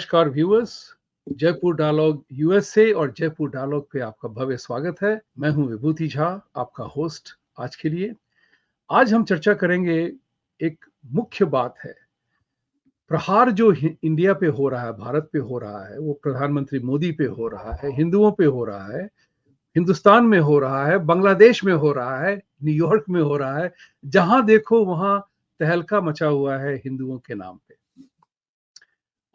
नमस्कार viewers, Jaipur dialogue USA और Jaipur dialogue पे आपका भव्य स्वागत है। मैं हूं विभूति झा, आपका होस्ट आज के लिए। आज हम चर्चा करेंगे, एक मुख्य बात है, प्रहार जो इंडिया पे हो रहा है, भारत पे हो रहा है, वो प्रधानमंत्री मोदी पे हो रहा है, हिंदुओं पे हो रहा है, हिंदुस्तान में हो रहा है, बांग्लादेश में हो रहा है, न्यूयॉर्क में हो रहा है। जहां देखो वहां तहलका मचा हुआ है हिंदुओं के नाम पे।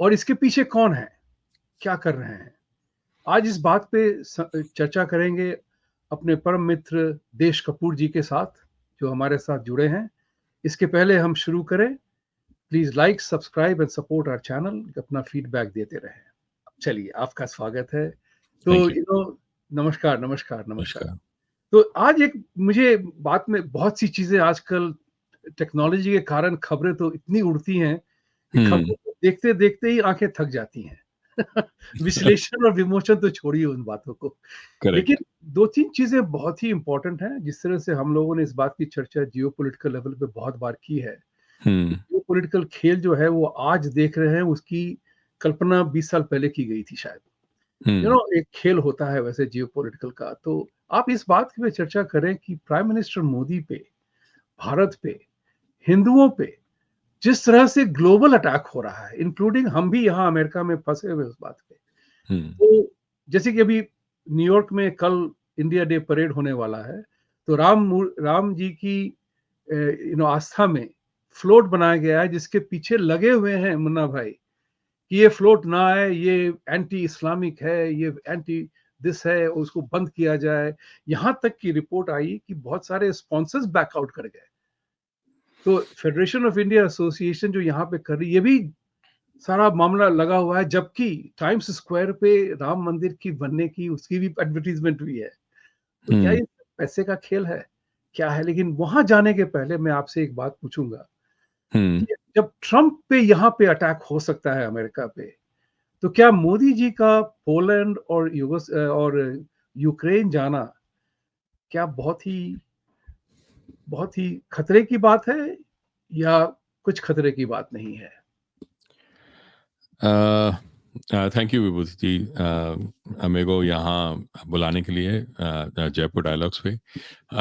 और इसके पीछे कौन है, क्या कर रहे हैं? आज इस बात पे चर्चा करेंगे अपने परम मित्र देश कपूर जी के साथ, जो हमारे साथ जुड़े हैं। इसके पहले हम शुरू करें, please like, subscribe and support our channel. अपना फीडबैक देते रहें। चलिए, आपका स्वागत है। तो थैंक यू। नमस्कार नमस्कार नमस्कार। नमस्कार। तो आज एक मुझे बात में बहुत सी चीजें, आजकल टेक्नोलॉजी के कारण खबरें तो इतनी उड़ती हैं कि खबरें को देखते देखते ही आंखें थक जाती हैं। विश्लेषण और विमोचन तो छोड़िए उन बातों को। लेकिन करेक्ट। दो तीन चीजें बहुत ही इंपॉर्टेंट हैं, जिस तरह से हम लोगों ने इस बात की चर्चा जियो पोलिटिकल लेवल पे बहुत बार की है। जियो पोलिटिकल खेल जो है वो आज देख रहे हैं, उसकी कल्पना 20 साल पहले की गई थी शायद। एक खेल होता है वैसे जियो पोलिटिकल का। तो आप इस बात पे चर्चा करें कि प्राइम मिनिस्टर मोदी पे, भारत पे, हिंदुओं पे जिस तरह से ग्लोबल अटैक हो रहा है, इंक्लूडिंग हम भी यहाँ अमेरिका में फंसे हुए उस बात पे। तो जैसे कि अभी न्यूयॉर्क में कल इंडिया डे परेड होने वाला है, तो राम जी की आस्था में फ्लोट बनाया गया है, जिसके पीछे लगे हुए हैं मुन्ना भाई कि ये फ्लोट ना आए, ये एंटी इस्लामिक है, ये एंटी दिस है, उसको बंद किया जाए। यहां तक की रिपोर्ट आई कि बहुत सारे स्पॉन्सर्स बैकआउट कर गए। तो फेडरेशन ऑफ इंडिया एसोसिएशन जो यहाँ पे कर रही है, ये भी सारा मामला लगा हुआ है। जबकि टाइम्स स्क्वायर पे राम मंदिर की बनने की, उसकी भी एडवर्टीजमेंट हुई है। तो क्या ये पैसे का खेल है, क्या है? लेकिन वहां जाने के पहले मैं आपसे एक बात पूछूंगा कि जब ट्रंप पे यहाँ पे अटैक हो सकता है अमेरिका पे, तो क्या मोदी जी का पोलैंड और यूक्रेन जाना क्या बहुत ही खतरे की बात है, या कुछ खतरे की बात नहीं है? थैंक यू विभूति जी, मेरे को यहाँ बुलाने के लिए जयपुर डायलॉग्स पे।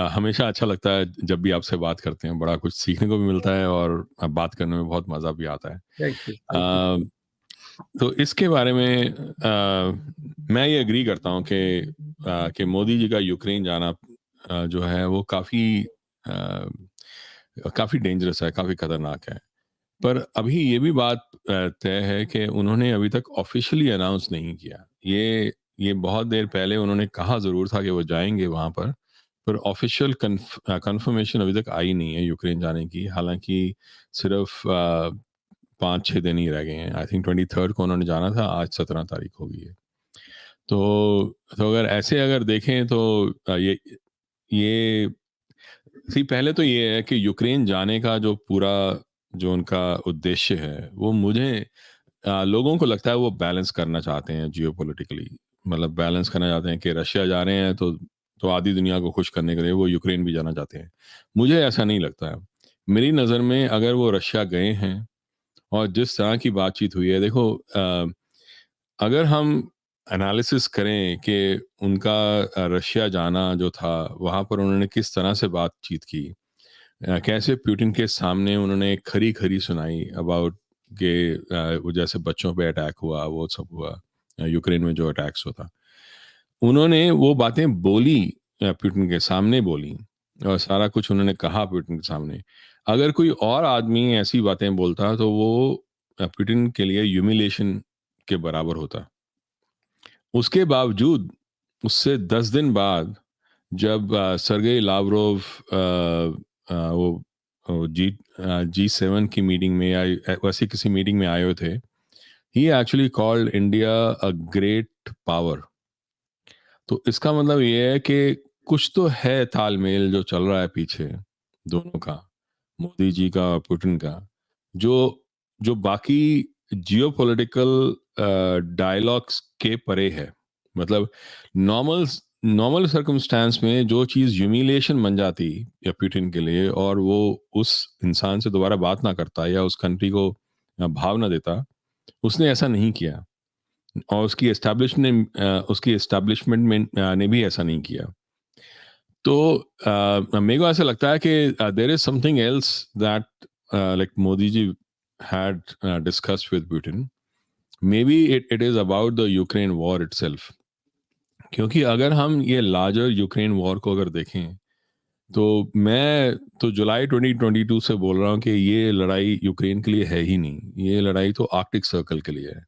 हमेशा अच्छा लगता है जब भी आपसे बात करते हैं, बड़ा कुछ सीखने को भी मिलता है और बात करने में बहुत मज़ा भी आता है। Thank you. तो इसके बारे में मैं ये एग्री करता हूँ कि मोदी जी का यूक्रेन जाना जो है वो काफ़ी डेंजरस है, काफ़ी खतरनाक है। पर अभी ये भी बात तय है कि उन्होंने अभी तक ऑफिशियली अनाउंस नहीं किया। ये बहुत देर पहले उन्होंने कहा ज़रूर था कि वो जाएंगे वहाँ पर ऑफिशियल कंफर्मेशन अभी तक आई नहीं है यूक्रेन जाने की। हालांकि सिर्फ 5-6 दिन ही रह गए हैं। आई थिंक 23rd को उन्होंने जाना था, आज 17 तारीख हो गई है। तो अगर देखें तो ये पहले तो ये है कि यूक्रेन जाने का जो उनका उद्देश्य है, वो मुझे लोगों को लगता है वो बैलेंस करना चाहते हैं जियोपॉलिटिकली। मतलब बैलेंस करना चाहते हैं कि रशिया जा रहे हैं तो आधी दुनिया को खुश करने के लिए वो यूक्रेन भी जाना चाहते हैं। मुझे ऐसा नहीं लगता है। मेरी नज़र में अगर वो रशिया गए हैं और जिस तरह की बातचीत हुई है, देखो अगर हम एनालिसिस करें कि उनका रशिया जाना जो था, वहाँ पर उन्होंने किस तरह से बातचीत की, कैसे पुतिन के सामने उन्होंने खरी-खरी सुनाई अबाउट के वो जैसे बच्चों पे अटैक हुआ, वो सब हुआ, यूक्रेन में जो अटैक्स होता। उन्होंने वो बातें बोली, पुतिन के सामने बोली और सारा कुछ उन्होंने कहा पुतिन के सामने। अगर कोई और आदमी ऐसी बातें बोलता तो वो पुतिन के लिए ह्यूमिलिएशन के बराबर होता। उसके बावजूद उससे 10 दिन बाद जब सर्गेई लावरोव वो G7 की मीटिंग में या वैसी किसी मीटिंग में आए हुए थे, he actually called India a great power. तो इसका मतलब ये है कि कुछ तो है तालमेल जो चल रहा है पीछे दोनों का, मोदी जी का और पुतिन का, जो जो बाकी जियोपॉलिटिकल डायलॉग्स के परे है। मतलब नॉर्मल नॉर्मल सर्कमस्टेंस में जो चीज़ ह्यूमिलिएशन बन जाती या पुतिन के लिए, और वो उस इंसान से दोबारा बात ना करता या उस कंट्री को भाव ना देता, उसने ऐसा नहीं किया, और उसकी एस्टैब्लिशमेंट में ने भी ऐसा नहीं किया। तो मेरे को ऐसा लगता है कि there is something else that like Modi ji had discussed with Putin. Maybe it is about the Ukraine war itself. क्योंकि अगर हम ये लार्जर यूक्रेन वॉर को अगर देखें, तो मैं तो जुलाई 2022 से बोल रहा हूँ कि ये लड़ाई यूक्रेन के लिए है ही नहीं, ये लड़ाई तो आर्कटिक सर्कल के लिए है।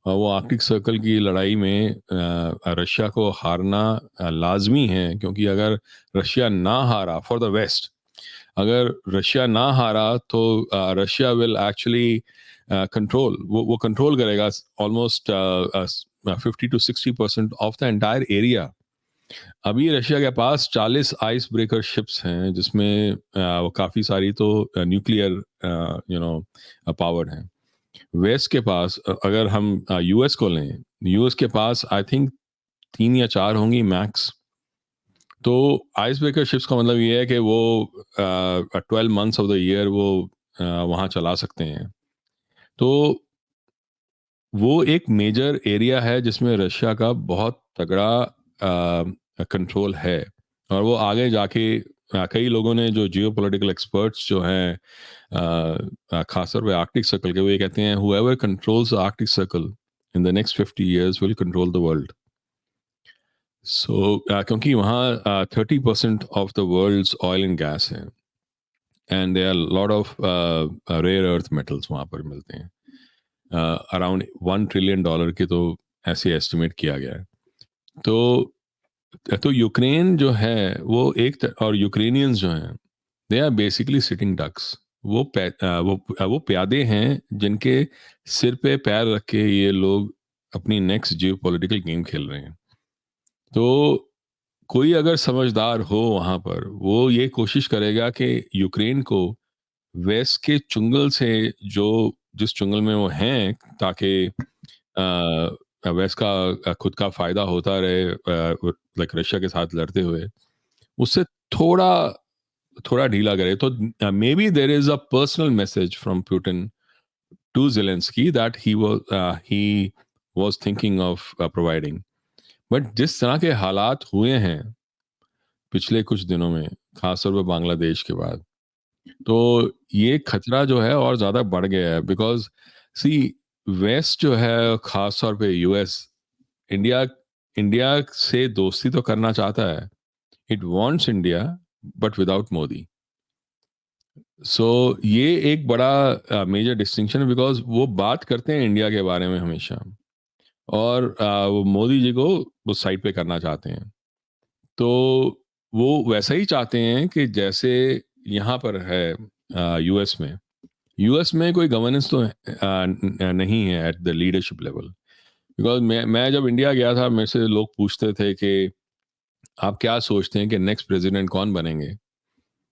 और वो आर्कटिक सर्कल की लड़ाई में रशिया को हारना लाजमी है, क्योंकि अगर रशिया ना हारा फॉर द वेस्ट, अगर रशिया ना हारा तो रशिया विल एक्चुअली कंट्रोल, वो कंट्रोल करेगा almost 50 to 60% of the entire area. अभी रशिया के पास 40 आइस ब्रेकर शिप्स हैं, जिसमें वो काफ़ी सारी तो न्यूक्लियर पावर्ड हैं। वेस्ट के पास अगर हम यूएस को लें, यूएस के पास आई थिंक 3 या 4 होंगी मैक्स। तो आइस ब्रेकर शिप्स का मतलब ये है कि वो 12 मंथ्स ऑफ द ईयर वो वहाँ चला सकते हैं। तो वो एक मेजर एरिया है जिसमें रशिया का बहुत तगड़ा कंट्रोल है। और वो आगे जाके कई लोगों ने, जो जियोपॉलिटिकल एक्सपर्ट्स जो हैं खासतौर पे आर्कटिक सर्कल के, वो ये कहते हैं whoever controls the Arctic Circle in the next 50 years will control the world. So क्योंकि वहाँ 30% of the world's oil and gas है, and there are lot of rare earth metals वहाँ पर मिलते हैं। अराउंड $1 ट्रिलियन के तो ऐसे एस्टिमेट किया गया है। तो यूक्रेन जो है वो और यूक्रेनियंस जो हैं, they are basically sitting ducks. वो प्यादे हैं जिनके सिर पे पैर रख के ये लोग अपनी नेक्स्ट जियो पॉलिटिकल गेम खेल रहे हैं। तो कोई अगर समझदार हो वहाँ पर, वो ये कोशिश करेगा कि यूक्रेन को वेस्ट के चुंगल से, जो जिस चुंगल में वो हैं, ताकि वेस्ट का खुद का फायदा होता रहे लाइक रशिया के साथ लड़ते हुए, उससे थोड़ा थोड़ा ढीला करे। तो maybe there is a personal message from Putin to Zelensky that he was thinking of providing. But जिस तरह के हालात हुए हैं पिछले कुछ दिनों में, खासतौर पर बांग्लादेश के बाद, तो ये खतरा जो है और ज़्यादा बढ़ गया है। बिकॉज सी, वेस्ट जो है, खासतौर पे यूएस, इंडिया इंडिया से दोस्ती तो करना चाहता है, it wants India but without Modi. So ये एक बड़ा मेजर डिस्टिंक्शन है, बिकॉज वो बात करते हैं इंडिया के बारे में हमेशा, और वो मोदी जी को वो साइड पे करना चाहते हैं। तो वो वैसा ही चाहते हैं कि जैसे यहाँ पर है यूएस में कोई गवर्नेंस तो नहीं है at the leadership level. Because मैं जब इंडिया गया था, मेरे से लोग पूछते थे कि आप क्या सोचते हैं कि नेक्स्ट प्रेसिडेंट कौन बनेंगे।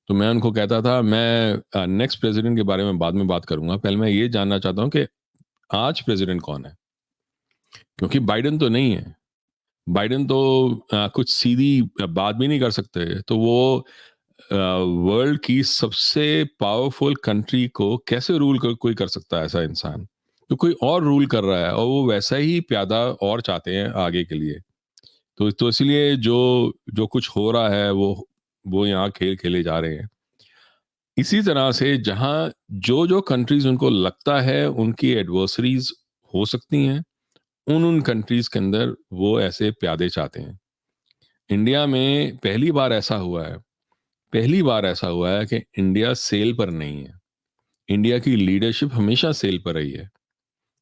तो मैं उनको कहता था, मैं नेक्स्ट प्रेसिडेंट के बारे में बाद में बात करूंगा, पहले मैं ये जानना चाहता हूँ कि आज प्रेसिडेंट कौन है। क्योंकि बाइडेन तो नहीं है, बाइडेन तो कुछ सीधी बात भी नहीं कर सकते। तो वो वर्ल्ड की सबसे पावरफुल कंट्री को कैसे कोई कर सकता है ऐसा इंसान। तो कोई और रूल कर रहा है, और वो वैसा ही प्यादा और चाहते हैं आगे के लिए। तो इसलिए जो जो कुछ हो रहा है, वो यहाँ खेल खेले जा रहे हैं। इसी तरह से जहाँ जो जो कंट्रीज उनको लगता है उनकी एडवर्सरीज हो सकती हैं, उन कंट्रीज के अंदर वो ऐसे प्यादे चाहते हैं। इंडिया में पहली बार ऐसा हुआ है कि इंडिया सेल पर नहीं है। इंडिया की लीडरशिप हमेशा सेल पर रही है,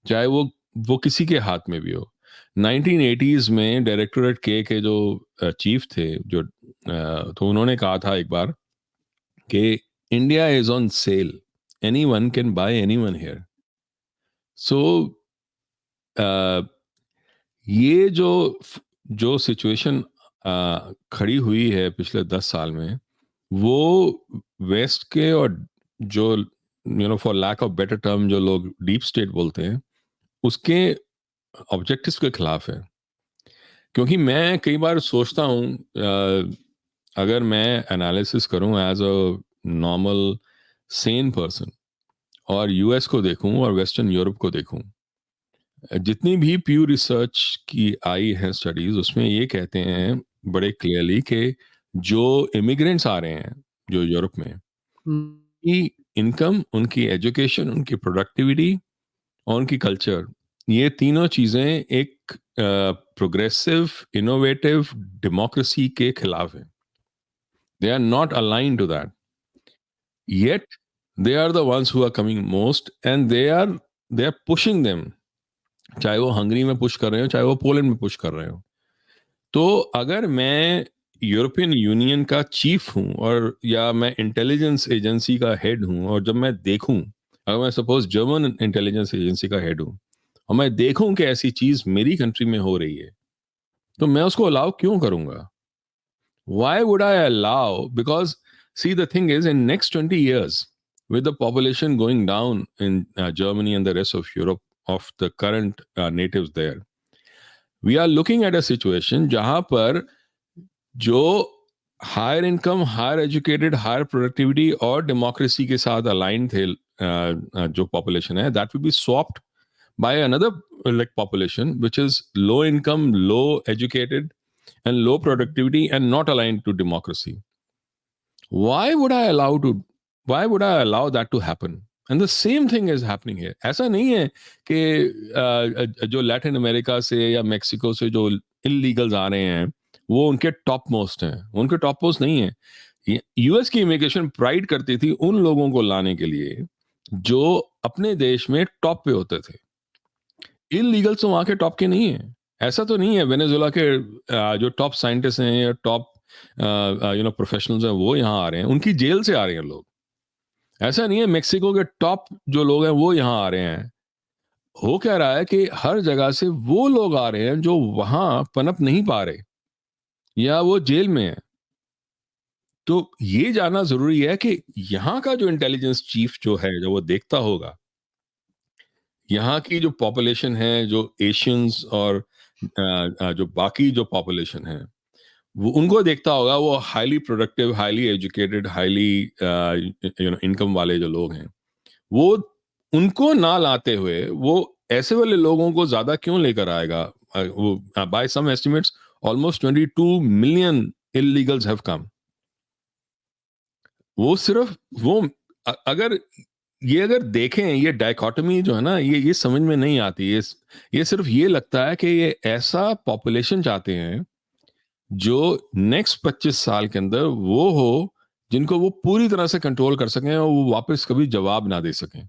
चाहे वो किसी के हाथ में भी हो। 1980s में डायरेक्टोरेट के जो चीफ थे, तो उन्होंने कहा था एक बार कि India is on sale, anyone can buy anyone here. So ये जो सिचुएशन खड़ी हुई है पिछले 10 साल में, वो वेस्ट के, और जो for lack of better term जो लोग डीप स्टेट बोलते हैं, उसके ऑब्जेक्टिव्स के खिलाफ है। क्योंकि मैं कई बार सोचता हूँ, अगर मैं एनालिसिस करूँ as a normal sane person, और यूएस को देखूं और वेस्टर्न यूरोप को देखूं, जितनी भी प्यू रिसर्च की आई है स्टडीज, उसमें ये कहते हैं बड़े क्लियरली कि जो इमिग्रेंट्स आ रहे हैं जो यूरोप में, की इनकम, उनकी एजुकेशन, उनकी प्रोडक्टिविटी और उनकी कल्चर, ये तीनों चीजें एक प्रोग्रेसिव इनोवेटिव डेमोक्रेसी के खिलाफ है. They are not align to that, yet they are the ones who are coming most and they are pushing them. चाहे वो हंगरी में पुश कर रहे हो, चाहे वो पोलैंड में पुश कर रहे हो. तो अगर मैं यूरोपियन यूनियन का चीफ हूं और या मैं इंटेलिजेंस एजेंसी का हेड हूं, और जब मैं देखूं, अगर मैं सपोज जर्मन इंटेलिजेंस एजेंसी का हेड हूं और मैं देखूं कि ऐसी चीज मेरी कंट्री में हो रही है, तो मैं उसको अलाउ क्यों करूंगा? Why would I allow? Because see, the thing is, in next 20 years, with the population going down in Germany and the rest of Europe of the current natives there, we are looking at a situation जहां पर जो higher income, higher educated, higher productivity और democracy के साथ align थे जो population है, that will be swapped by another like population which is low income, low educated and low productivity and not aligned to democracy. why would i allow to why would I allow that to happen? And the same thing is happening here. ऐसा नहीं है कि जो Latin America से या Mexico से जो illegals आ रहे हैं वो उनके टॉप मोस्ट हैं. उनके टॉप मोस्ट नहीं है. यूएस की इमिग्रेशन प्राइड करती थी उन लोगों को लाने के लिए जो अपने देश में टॉप पे होते थे. इलीगल तो वहां के टॉप के नहीं है. ऐसा तो नहीं है वेनेजुएला के जो टॉप साइंटिस्ट हैं या टॉप प्रोफेशनल्स हैं वो यहाँ आ रहे हैं. उनकी जेल से आ रहे हैं लोग. ऐसा नहीं है मेक्सिको के टॉप जो लोग हैं वो यहाँ आ रहे हैं. हो क्या रहा है कि हर जगह से वो लोग आ रहे हैं जो वहां पनप नहीं पा रहे या वो जेल में है. तो ये जानना जरूरी है कि यहाँ का जो इंटेलिजेंस चीफ जो है, जो वो देखता होगा यहाँ की जो पॉपुलेशन है, जो एशियंस और जो बाकी जो पॉपुलेशन है, वो उनको देखता होगा. वो highly productive, highly educated, highly income वाले जो लोग हैं, वो उनको ना लाते हुए वो ऐसे वाले लोगों को ज्यादा क्यों लेकर आएगा? वो by some estimates almost 22 million illegals have come. वो सिर्फ वो अगर देखें, ये डायकोटमी जो है ना, ये समझ में नहीं आती. ये सिर्फ ये लगता है कि ये ऐसा पॉपुलेशन चाहते हैं जो नेक्स्ट 25 साल के अंदर वो हो जिनको वो पूरी तरह से कंट्रोल कर सकें और वो वापस कभी जवाब ना दे सकें.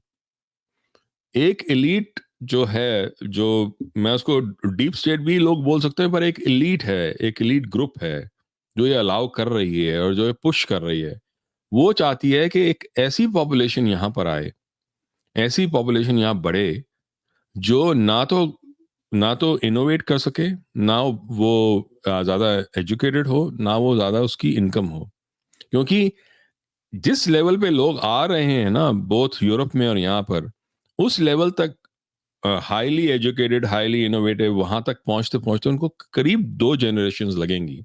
एक एलीट जो है, जो मैं उसको डीप स्टेट भी लोग बोल सकते हैं, पर एक एलीट है, एक एलीट ग्रुप है जो ये अलाउ कर रही है और जो ये पुश कर रही है. वो चाहती है कि एक ऐसी पॉपुलेशन यहां पर आए, ऐसी पॉपुलेशन यहां बढ़े जो ना तो इनोवेट कर सके, ना वो ज्यादा एजुकेटेड हो, ना वो ज्यादा उसकी इनकम हो. क्योंकि जिस लेवल पे लोग आ रहे हैं ना, बोथ यूरोप में और यहाँ पर, उस लेवल तक हाईली एजुकेटेड, हाईली इनोवेटिव, वहां तक पहुंचते पहुंचते उनको करीब 2 जनरेशंस लगेंगी.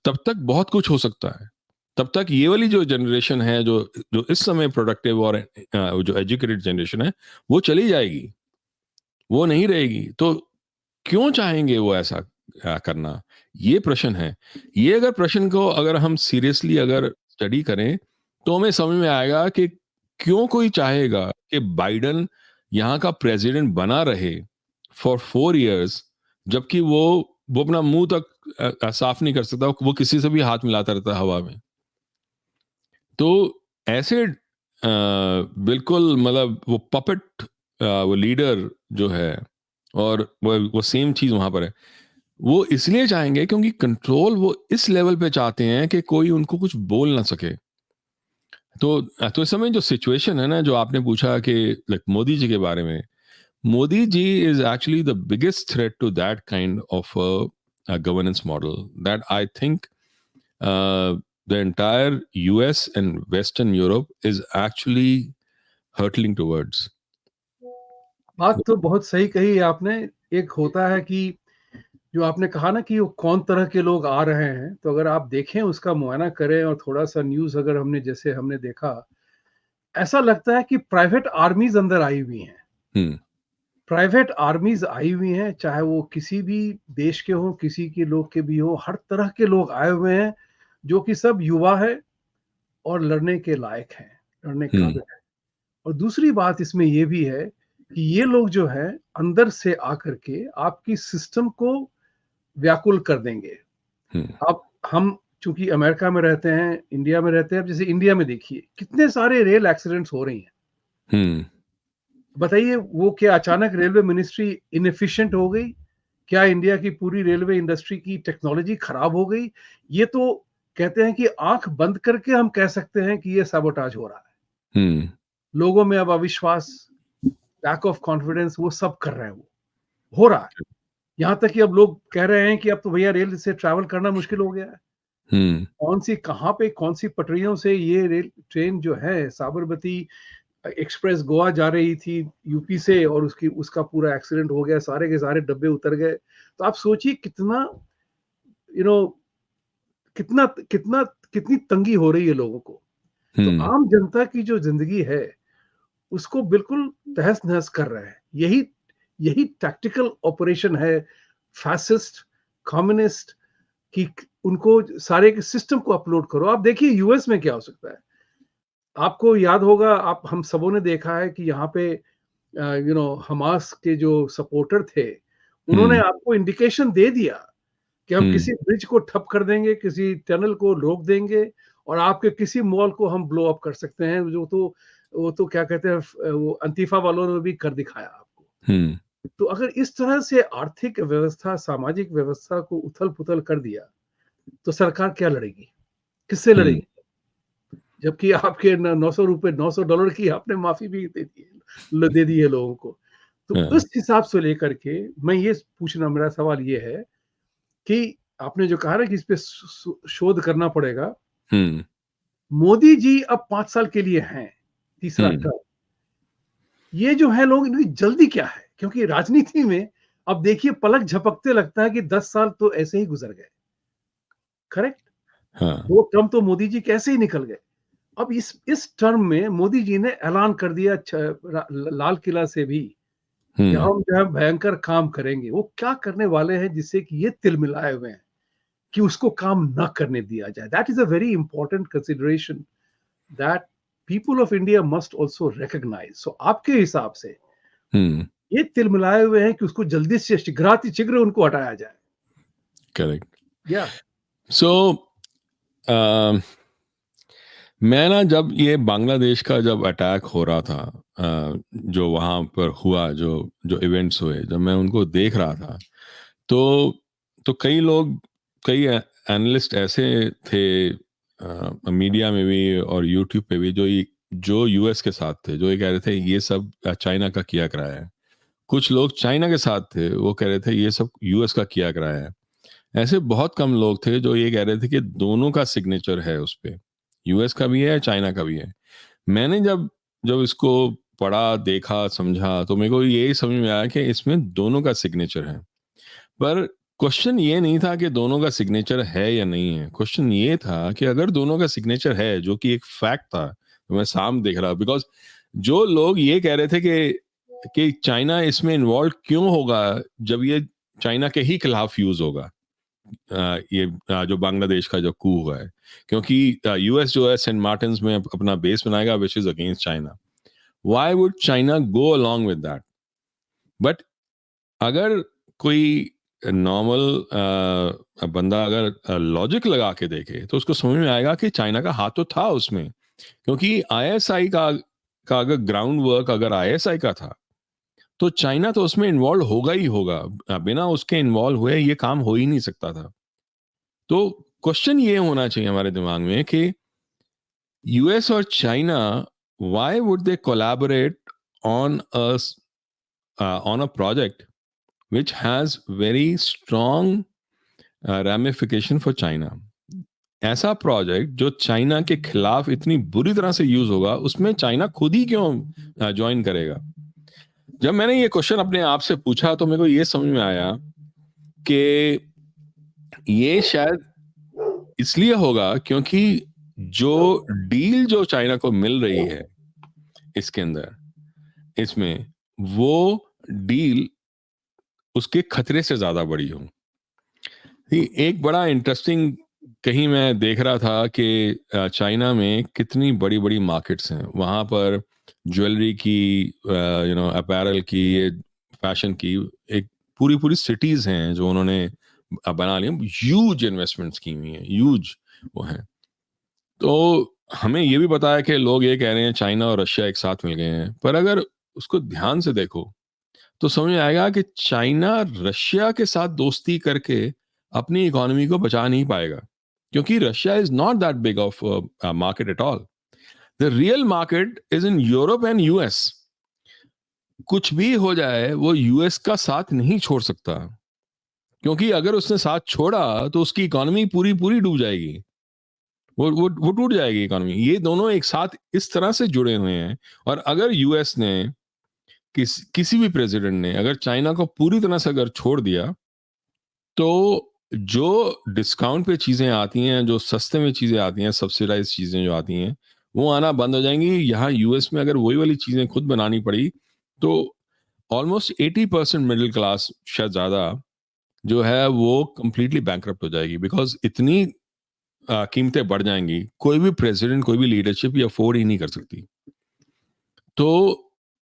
तब तक बहुत कुछ हो सकता है. तब तक ये वाली जो जनरेशन है, जो जो इस समय प्रोडक्टिव और जो एजुकेटेड जनरेशन है, वो चली जाएगी, वो नहीं रहेगी. तो क्यों चाहेंगे वो ऐसा करना? ये प्रश्न है. ये अगर प्रश्न को अगर हम सीरियसली अगर स्टडी करें तो हमें समझ में आएगा कि क्यों कोई चाहेगा कि बाइडन यहाँ का प्रेसिडेंट बना रहे फॉर 4 इयर्स, जबकि वो अपना मुंह तक साफ नहीं कर सकता, वो किसी से भी हाथ मिलाता रहता है हवा में. तो ऐसे बिल्कुल मतलब वो पपेट वो लीडर जो है, और वो सेम चीज वहां पर है. वो इसलिए चाहेंगे क्योंकि कंट्रोल वो इस लेवल पे चाहते हैं कि कोई उनको कुछ बोल ना सके. तो इस समय जो सिचुएशन है ना, जो आपने पूछा कि लाइक मोदी जी के बारे में, Modi ji is actually the biggest threat to that kind of governance model that I think the entire US and Western Europe is actually hurtling towards. बात तो बहुत सही कही आपने. एक होता है कि जो आपने कहा ना कि वो कौन तरह के लोग आ रहे हैं, तो अगर आप देखें, उसका मुआयना करें और थोड़ा सा न्यूज़ अगर हमने देखा, ऐसा लगता है कि प्राइवेट आर्मीज अंदर आई हुई हैं. प्राइवेट आर्मीज आई हुई हैं, चाहे वो किसी भी देश के हों, किसी के लोग के भी हो, हर तरह के लोग आए हुए हैं जो कि सब युवा है और लड़ने के लायक हैं, लड़ने काबिल है। और दूसरी बात इसमें ये भी है कि ये लोग जो है अंदर से आकर के आपकी सिस्टम को व्याकुल कर देंगे। अब हम चूंकि अमेरिका में रहते हैं, इंडिया में रहते हैं, अब जैसे इंडिया में देखिए कितने सारे रेल एक्सीडेंट्स हो रही हैं। बताइए, वो क्या अचानक रेलवे मिनिस्ट्री इनएफिशिएंट हो गई? क्या इंडिया की पूरी रेलवे इंडस्ट्री की टेक्नोलॉजी खराब हो गई? ये तो कहते हैं कि आंख बंद करके हम कह सकते हैं कि ये सबोटाज हो रहा है। लोगों में अब अविश्वास, लैक ऑफ कॉन्फिडेंस, वो सब कर रहे हैं, वो हो रहा है। यहाँ तक कि अब लोग कह रहे हैं कि अब तो भैया रेल से ट्रैवल करना मुश्किल हो गया है। कौन सी कहाँ पे कौन सी पटरियों से ये रेल ट्रेन जो है साबरमती एक्सप्रेस गोवा जा रही थी यूपी से, और उसका पूरा एक्सीडेंट हो गया, सारे के सारे डब्बे उतर गए। तो आप सोचिए कितना यू नो कितना कितना कितनी तंगी हो रही है लोगों को। तो आम जनता की जो जिंदगी है उसको बिल्कुल तहस नहस कर रहे हैं। यही यही टैक्टिकल ऑपरेशन है फैसिस्ट कम्युनिस्ट की। उनको सारे के सिस्टम को अपलोड करो। आप देखिए यूएस में क्या हो सकता है। आपको याद होगा, आप हम सबों ने देखा है कि यहाँ पे हमास के जो सपोर्टर थे, उन्होंने आपको इंडिकेशन दे दिया कि हम किसी ब्रिज को ठप कर देंगे, किसी टनल को रोक देंगे, और आपके किसी मॉल को हम ब्लो अप कर सकते हैं। वो तो क्या कहते हैं, वो अंतिफा वालों ने भी कर दिखाया आपको। तो अगर इस तरह से आर्थिक व्यवस्था, सामाजिक व्यवस्था को उथल पुथल कर दिया, तो सरकार क्या लड़ेगी, किससे लड़ेगी? जबकि आपके $900 $900 की आपने माफी भी दे दी है लोगों को। तो उस हिसाब से लेकर के मैं ये पूछना, मेरा सवाल ये है कि आपने जो कहा ना कि इस पे शोध करना पड़ेगा। मोदी जी अब 5 साल के लिए हैं, तीसरा टर्म। ये जो है लोग, इनकी जल्दी क्या है? क्योंकि राजनीति में अब देखिए पलक झपकते लगता है कि 10 साल तो ऐसे ही गुजर गए। करेक्ट? 2 टर्म तो मोदी जी कैसे ही निकल गए। अब इस टर्म में मोदी जी ने ऐलान कर दिया लाल किला से भी कि हम जो है भयंकर काम करेंगे। वो क्या करने वाले हैं जिससे कि ये तिलमिलाए हुए हैं कि उसको काम ना करने दिया जाए? That is a very important consideration that people of India must also recognise. So आपके हिसाब से ये तिलमिलाए हुए हैं कि उसको जल्दी से शीघ्र उनको हटाया जाए। करेक्ट। या सो मैं ना, जब ये बांग्लादेश का जब अटैक हो रहा था, जो वहाँ पर हुआ, जो जो इवेंट्स हुए, जब मैं उनको देख रहा था, तो कई लोग, कई एनालिस्ट ऐसे थे मीडिया में भी और यूट्यूब पे भी, जो यूएस के साथ थे, जो ये कह रहे थे ये सब चाइना का किया कराया है। कुछ लोग चाइना के साथ थे, वो कह रहे थे ये सब यूएस का किया कराया है। ऐसे बहुत कम लोग थे जो ये कह रहे थे कि दोनों का सिग्नेचर है उस पे, यूएस का भी है, चाइना का भी है। मैंने जब जब इसको पढ़ा, देखा, समझा, तो मेरे को यही समझ में आया कि इसमें दोनों का सिग्नेचर है। पर क्वेश्चन ये नहीं था कि दोनों का सिग्नेचर है या नहीं है। क्वेश्चन ये था कि अगर दोनों का सिग्नेचर है, जो कि एक फैक्ट था, तो मैं सामने देख रहा, बिकॉज जो लोग ये कह रहे थे कि चाइना इसमें इन्वॉल्व क्यों होगा, जब ये चाइना के ही खिलाफ यूज होगा, ये जो बांग्लादेश का जो कू हुआ है, क्योंकि यूएस जो है सेंट मार्टिन्स में अपना बेस बनाएगा which is against China. Why would China go along with that? But अगर कोई नॉर्मल बंदा अगर लॉजिक लगा के देखे, तो उसको समझ में आएगा कि चाइना का हाथ तो था उसमें, क्योंकि आईएसआई का अगर ग्राउंड वर्क अगर आईएसआई का था, तो चाइना तो उसमें इन्वॉल्व होगा ही होगा। बिना उसके इन्वॉल्व हुए ये काम हो ही नहीं सकता था। तो क्वेश्चन ये होना चाहिए हमारे दिमाग में कि यूएस और China, why would they collaborate on on a project which has very strong ramification for China? ऐसा प्रोजेक्ट जो चाइना के खिलाफ इतनी बुरी तरह से यूज होगा, उसमें चाइना खुद ही क्यों ज्वाइन करेगा? जब मैंने ये क्वेश्चन अपने आप से पूछा, तो मेरे को ये समझ में आया कि ये शायद इसलिए होगा क्योंकि जो डील जो चाइना को मिल रही है इसके अंदर, इसमें वो डील उसके खतरे से ज़्यादा बड़ी हो। एक बड़ा इंटरेस्टिंग कहीं मैं देख रहा था कि चाइना में कितनी बड़ी-बड़ी मार्केट्स हैं। वहाँ पर ज्वेलरी की, अपैरल की, ये फैशन की एक पूरी-पूरी सिटीज़ हैं जो उन्होंने बना ली हैं। ह्यूज इन्वेस्टमेंट्स की हुई हैं, ह्यूज वो हैं। तो हमें ये भी पता है कि लोग ये कह रहे हैं चाइना और रशिया एक साथ मिल गए हैं। पर अगर उसको ध्यान से देखो तो समझ में आएगा कि चाइना रशिया के साथ दोस्ती करके अपनी इकोनॉमी को बचा नहीं पाएगा, क्योंकि Russia is not that big of market at all. The real market is in Europe and US. कुछ भी हो जाए वो यूएस का साथ नहीं छोड़ सकता, क्योंकि अगर उसने साथ छोड़ा तो उसकी इकोनॉमी पूरी पूरी डूब जाएगी। वो टूट जाएगी इकोनॉमी। ये दोनों एक साथ इस तरह से जुड़े हुए हैं। और अगर यूएस ने किसी भी प्रेसिडेंट ने अगर चाइना को पूरी तरह से अगर छोड़ दिया, तो जो डिस्काउंट पे चीज़ें आती हैं, जो सस्ते में चीज़ें आती हैं, सब्सिडाइज़ चीज़ें जो आती हैं, वो आना बंद हो जाएँगी। यहाँ यूएस में अगर वही वाली चीज़ें खुद बनानी पड़ी, तो ऑलमोस्ट 80% मिडल क्लास, शायद ज़्यादा, जो है वो कंप्लीटली बैंकरप्ट हो जाएगी, बिकॉज़ इतनी कीमतें बढ़ जाएँगी, कोई भी प्रेसिडेंट, कोई भी लीडरशिप ये अफ़ोर्ड ही नहीं कर सकती। तो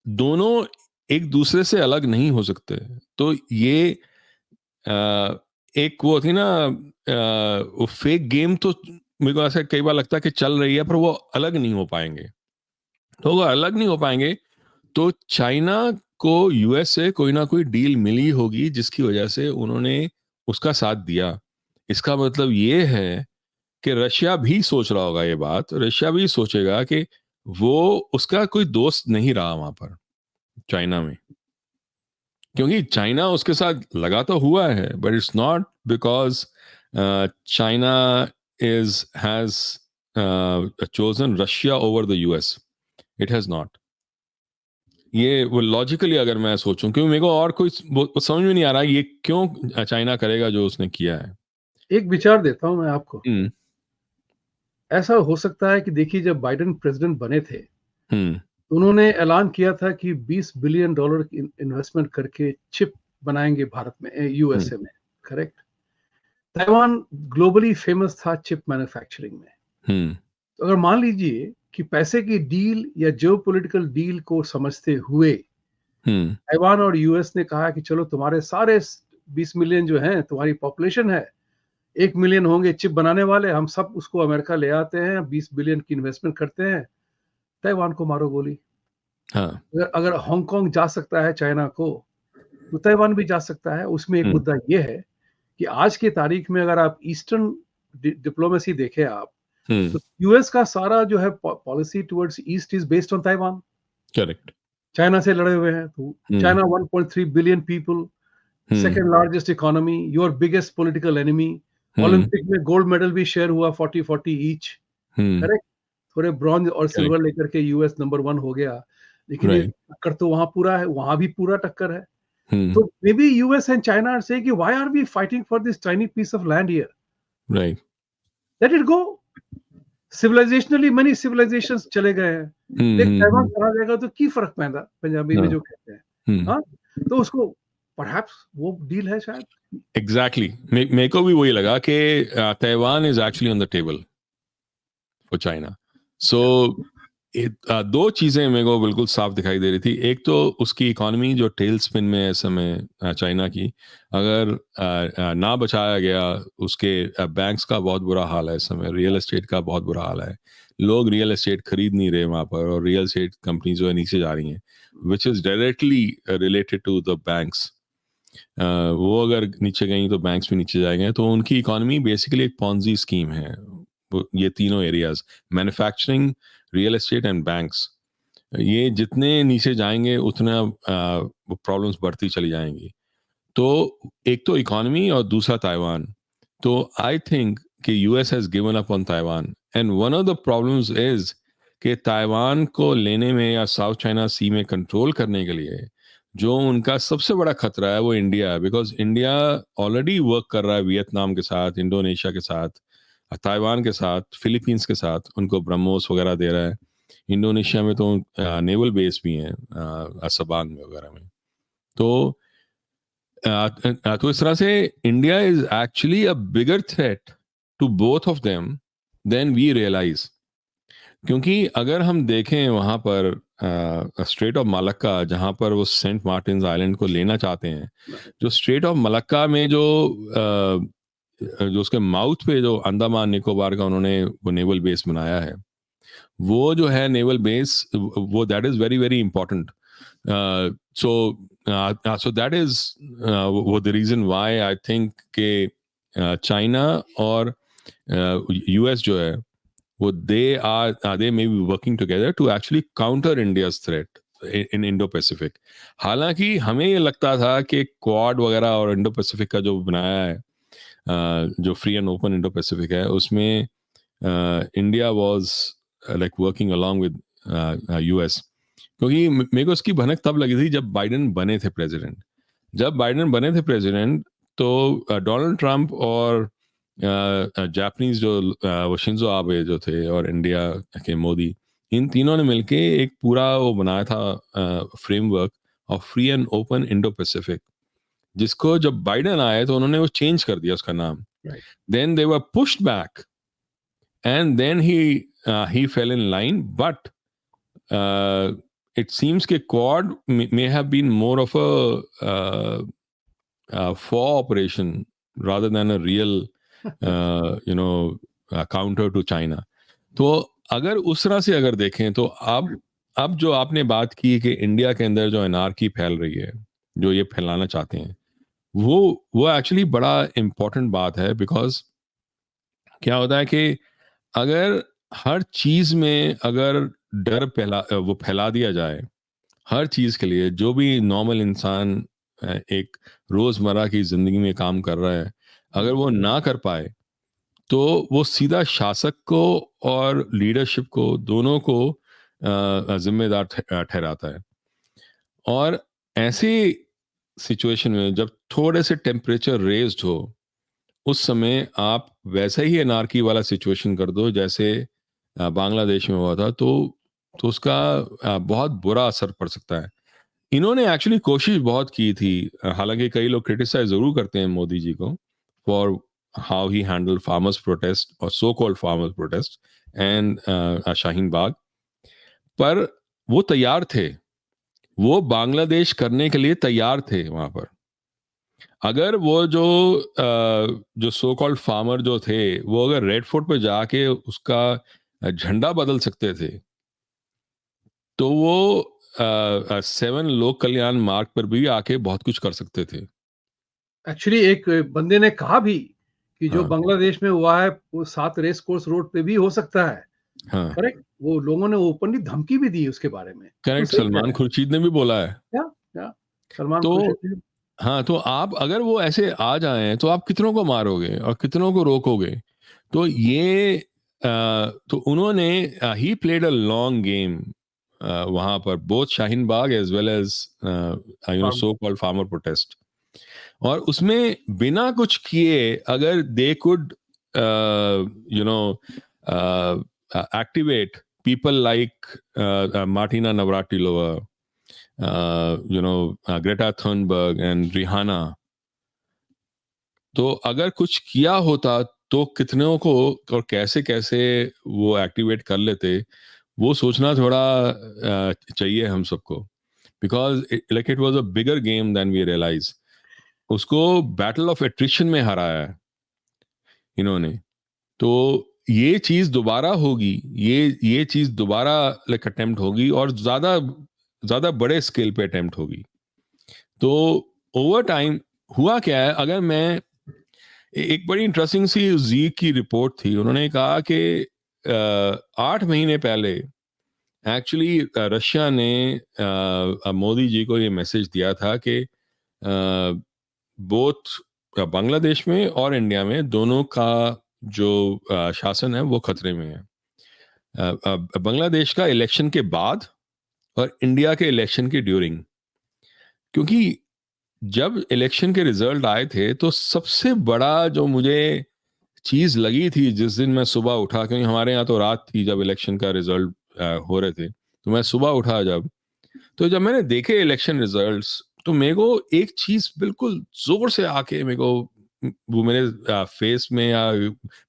दोनों एक दूसरे से अलग नहीं हो सकते। तो ये अ, एक वो थी ना, वो फेक गेम, तो मेरे को ऐसा कई बार लगता है कि चल रही है, पर वो अलग नहीं हो पाएंगे। तो अगर अलग नहीं हो पाएंगे तो चाइना को यूएस से कोई ना कोई डील मिली होगी जिसकी वजह से उन्होंने उसका साथ दिया। इसका मतलब ये है कि रशिया भी सोच रहा होगा ये बात, रशिया भी सोचेगा कि वो उसका कोई दोस्त नहीं रहा वहां पर चाइना में, क्योंकि चाइना उसके साथ लगा तो हुआ है, but it's not because China is has chosen Russia over the US. It has not. ये वो लॉजिकली अगर मैं सोचूं, क्योंकि मेरे को और कोई वो समझ में नहीं आ रहा ये क्यों चाइना करेगा जो उसने किया है। एक विचार देता हूँ मैं आपको। हम्म। ऐसा हो सकता है कि देखिए, जब बाइडेन प्रेसिडेंट बने थे, हम्म। उन्होंने ऐलान किया था कि $20 बिलियन की इन्वेस्टमेंट करके चिप बनाएंगे भारत में, हम्म। यूएसए में। करेक्ट। ताइवान ग्लोबली फेमस था चिप मैन्युफैक्चरिंग में। हम्म। तो अगर मान लीजिए कि पैसे की डील या जियोपॉलिटिकल डील को समझते हुए हम्म। ताइवान और यूएस ने कहा कि चलो, तुम्हारे सारे 20 मिलियन जो हैं, तुम्हारी पॉपुलेशन है, 1 मिलियन होंगे चिप बनाने वाले, हम सब उसको अमेरिका ले आते हैं, 20 बिलियन की इन्वेस्टमेंट करते हैं, ताइवान को मारो गोली। हाँ। अगर अगर हांगकांग जा सकता है चाइना को, तो ताइवान भी जा सकता है। उसमें एक हम्म। मुद्दा ये है कि आज की तारीख में अगर आप ईस्टर्न डिप्लोमेसी देखें आप, हम्म। तो यूएस का सारा जो है policy towards east is based on Taiwan. Correct. China से लड़े हुए हैं, तो हम्म। चाइना 1.3 बिलियन पीपल, हम्म। Second largest economy, your biggest political enemy. हम्म। ओलंपिक में गोल्ड मेडल भी शेयर हुआ 40-40 ईच। हम्म। करेक्ट। थोड़े ब्रॉन्ज और करेक्ट। सिल्वर लेकर के यूएस नंबर 1 हो गया। लेकिन ये राइट। टक्कर तो वहां पूरा है, वहां भी पूरा टक्कर है। हम्म। तो maybe US and China are say कि why are we fighting for this tiny piece of land here, right. Let it go. Civilisationally many civilisations चले गए हैं। देख, ताइवान चला जाएगा तो की फर्क पैंदा, पंजाबी में हाँ। जो कहते हैं। हम्म। हाँ, तो उसको परहैप्स वो डील है शायद। एग्जैक्टली मेरे को भी वही लगा कि Taiwan is actually on the table for China. So दो चीजें मेरे को बिल्कुल साफ दिखाई दे रही थी। एक तो उसकी इकोनॉमी जो टेल स्पिन में है इस समय चाइना की, अगर ना बचाया गया, उसके बैंक्स का बहुत बुरा हाल है इस समय, रियल एस्टेट का बहुत बुरा हाल है, लोग रियल एस्टेट खरीद नहीं रहे वहां पर, और रियल एस्टेट कंपनी जो है नीचे जा रही हैं, which is directly related to the banks. वो अगर नीचे गई तो बैंक्स भी नीचे जाएंगे। तो उनकी इकोनॉमी बेसिकली एक पॉन्जी स्कीम है। ये तीनों areas, manufacturing, real estate and banks, ये जितने नीचे जाएंगे उतना प्रॉब्लम्स बढ़ती चली जाएंगी। तो एक तो इकोनॉमी और दूसरा ताइवान। तो आई थिंक कि US has given up on Taiwan, and one of the problems is कि ताइवान को लेने में या साउथ चाइना सी में कंट्रोल करने के लिए जो उनका सबसे बड़ा खतरा है वो इंडिया है। बिकॉज इंडिया ऑलरेडी वर्क कर रहा है वियतनाम के साथ, इंडोनेशिया के साथ, ताइवान के साथ, फिलीपींस के साथ, उनको ब्रह्मोस वगैरह दे रहा है। इंडोनेशिया में तो नेवल बेस भी हैं, असबान में वगैरह में। तो तो इस तरह से India is actually a bigger threat to both of them than we realise. क्योंकि अगर हम देखें वहाँ पर स्ट्रेट ऑफ मलक्का, जहाँ पर वो सेंट मार्टिन्स आइलैंड को लेना चाहते हैं, जो स्ट्रेट ऑफ मलक्का में जो उसके माउथ पे जो अंडमान निकोबार का उन्होंने वो नेवल बेस बनाया है, वो जो है नेवल बेस, वो that is very very important. So that is वो the reason why I think के चाइना और यूएस जो है वो they may be working together to actually counter India's threat in Indo-Pacific। हालांकि हमें ये लगता था कि क्वाड वगैरह और इंडो पैसिफिक का जो बनाया है, जो free and open Indo Pacific है, उसमें India was like working along with US. क्योंकि मेरे को उसकी भनक तब लगी थी जब बाइडेन बने थे प्रेसिडेंट। जब बाइडेन बने थे प्रेसिडेंट तो डोनाल्ड ट्रंप और जापानीज जो वो शिंजो आबे जो थे और इंडिया के मोदी, इन तीनों ने मिलके एक पूरा वो बनाया था framework of free and open Indo Pacific, जिसको जब बाइडेन आए तो उन्होंने वो चेंज कर दिया उसका नाम। Then they were pushed back and then he fell in line, but it seems कि quad may have been more of a for operation rather than a real counter to China। तो अगर उस तरह से अगर देखें तो अब जो आपने बात की कि इंडिया के अंदर जो एनार्की फैल रही है, जो ये फैलाना चाहते हैं, वो एक्चुअली बड़ा इम्पोर्टेंट बात है। बिकॉज क्या होता है कि अगर हर चीज में अगर डर फैला दिया जाए, हर चीज के लिए, जो भी नॉर्मल इंसान एक रोजमर्रा की जिंदगी में काम कर रहा है, अगर वो ना कर पाए तो वो सीधा शासक को और लीडरशिप को, दोनों को जिम्मेदार ठहराता है। और ऐसी सिचुएशन में जब थोड़े से टेम्परेचर रेज्ड हो, उस समय आप वैसा ही एनार्की वाला सिचुएशन कर दो जैसे बांग्लादेश में हुआ था, तो उसका बहुत बुरा असर पड़ सकता है। इन्होंने एक्चुअली कोशिश बहुत की थी, हालांकि कई लोग क्रिटिसाइज जरूर करते हैं मोदी जी को for how he handle farmers protest और so called farmers protest and Shaheen Bagh, पर वो तैयार थे, वो बांग्लादेश करने के लिए तैयार थे वहां पर। अगर वो जो सो कॉल्ड फार्मर जो थे, वो अगर रेड फोर्ट पे जाके उसका झंडा बदल सकते थे, तो वो 7 लोक कल्याण मार्ग पर भी आके बहुत कुछ कर सकते थे। एक्चुअली एक बंदे ने कहा भी कि जो हाँ। बांग्लादेश में हुआ है वो 7 रेस कोर्स रोड पे भी हो सकता है। हाँ, करेक्ट, वो लोगों ने ओपनली धमकी भी दी उसके बारे में। तो करेक्ट, सही कह रहे सलमान हैं। खुर्शीद ने भी बोला है। क्या सलमान तो खुर्शीद ने। हाँ, तो आप अगर वो ऐसे आ जाएं तो आप कितनों को मारोगे और कितनों को रोकोगे? तो तो उन्होंने he played a long game वहां पर, both Shaheen Bagh as well as so called farmer protest. और उसमें बिना कुछ किए अगर they could activate people like Martina Navratilova, Greta Thunberg and Rihanna, तो अगर कुछ किया होता तो कितनों को और कैसे कैसे वो एक्टिवेट कर लेते, वो सोचना थोड़ा चाहिए हम सबको। Because like it was a bigger game than we realise. उसको बैटल ऑफ एट्रिशन में हराया है इन्होंने। तो ये चीज दोबारा होगी, ये चीज दोबारा लाइक अटेम्प्ट होगी, और ज्यादा ज्यादा बड़े स्केल पे अटेम्प्ट होगी। तो ओवर टाइम हुआ क्या है, अगर मैं एक बड़ी इंटरेस्टिंग सी जी की रिपोर्ट थी, उन्होंने कहा कि 8 महीने पहले एक्चुअली रशिया ने मोदी जी को ये मैसेज दिया था कि बोथ बांग्लादेश में और इंडिया में दोनों का जो शासन है वो खतरे में है। बांग्लादेश का इलेक्शन के बाद और इंडिया के इलेक्शन के ड्यूरिंग। क्योंकि जब इलेक्शन के रिजल्ट आए थे तो सबसे बड़ा जो मुझे चीज लगी थी जिस दिन मैं सुबह उठा, क्योंकि हमारे यहाँ तो रात थी जब इलेक्शन का रिजल्ट हो रहे थे, तो मैं सुबह उठा जब मैंने देखे इलेक्शन रिजल्ट्स, तो मेरे को एक चीज बिल्कुल जोर से आके मेरे को वो मेरे फेस में या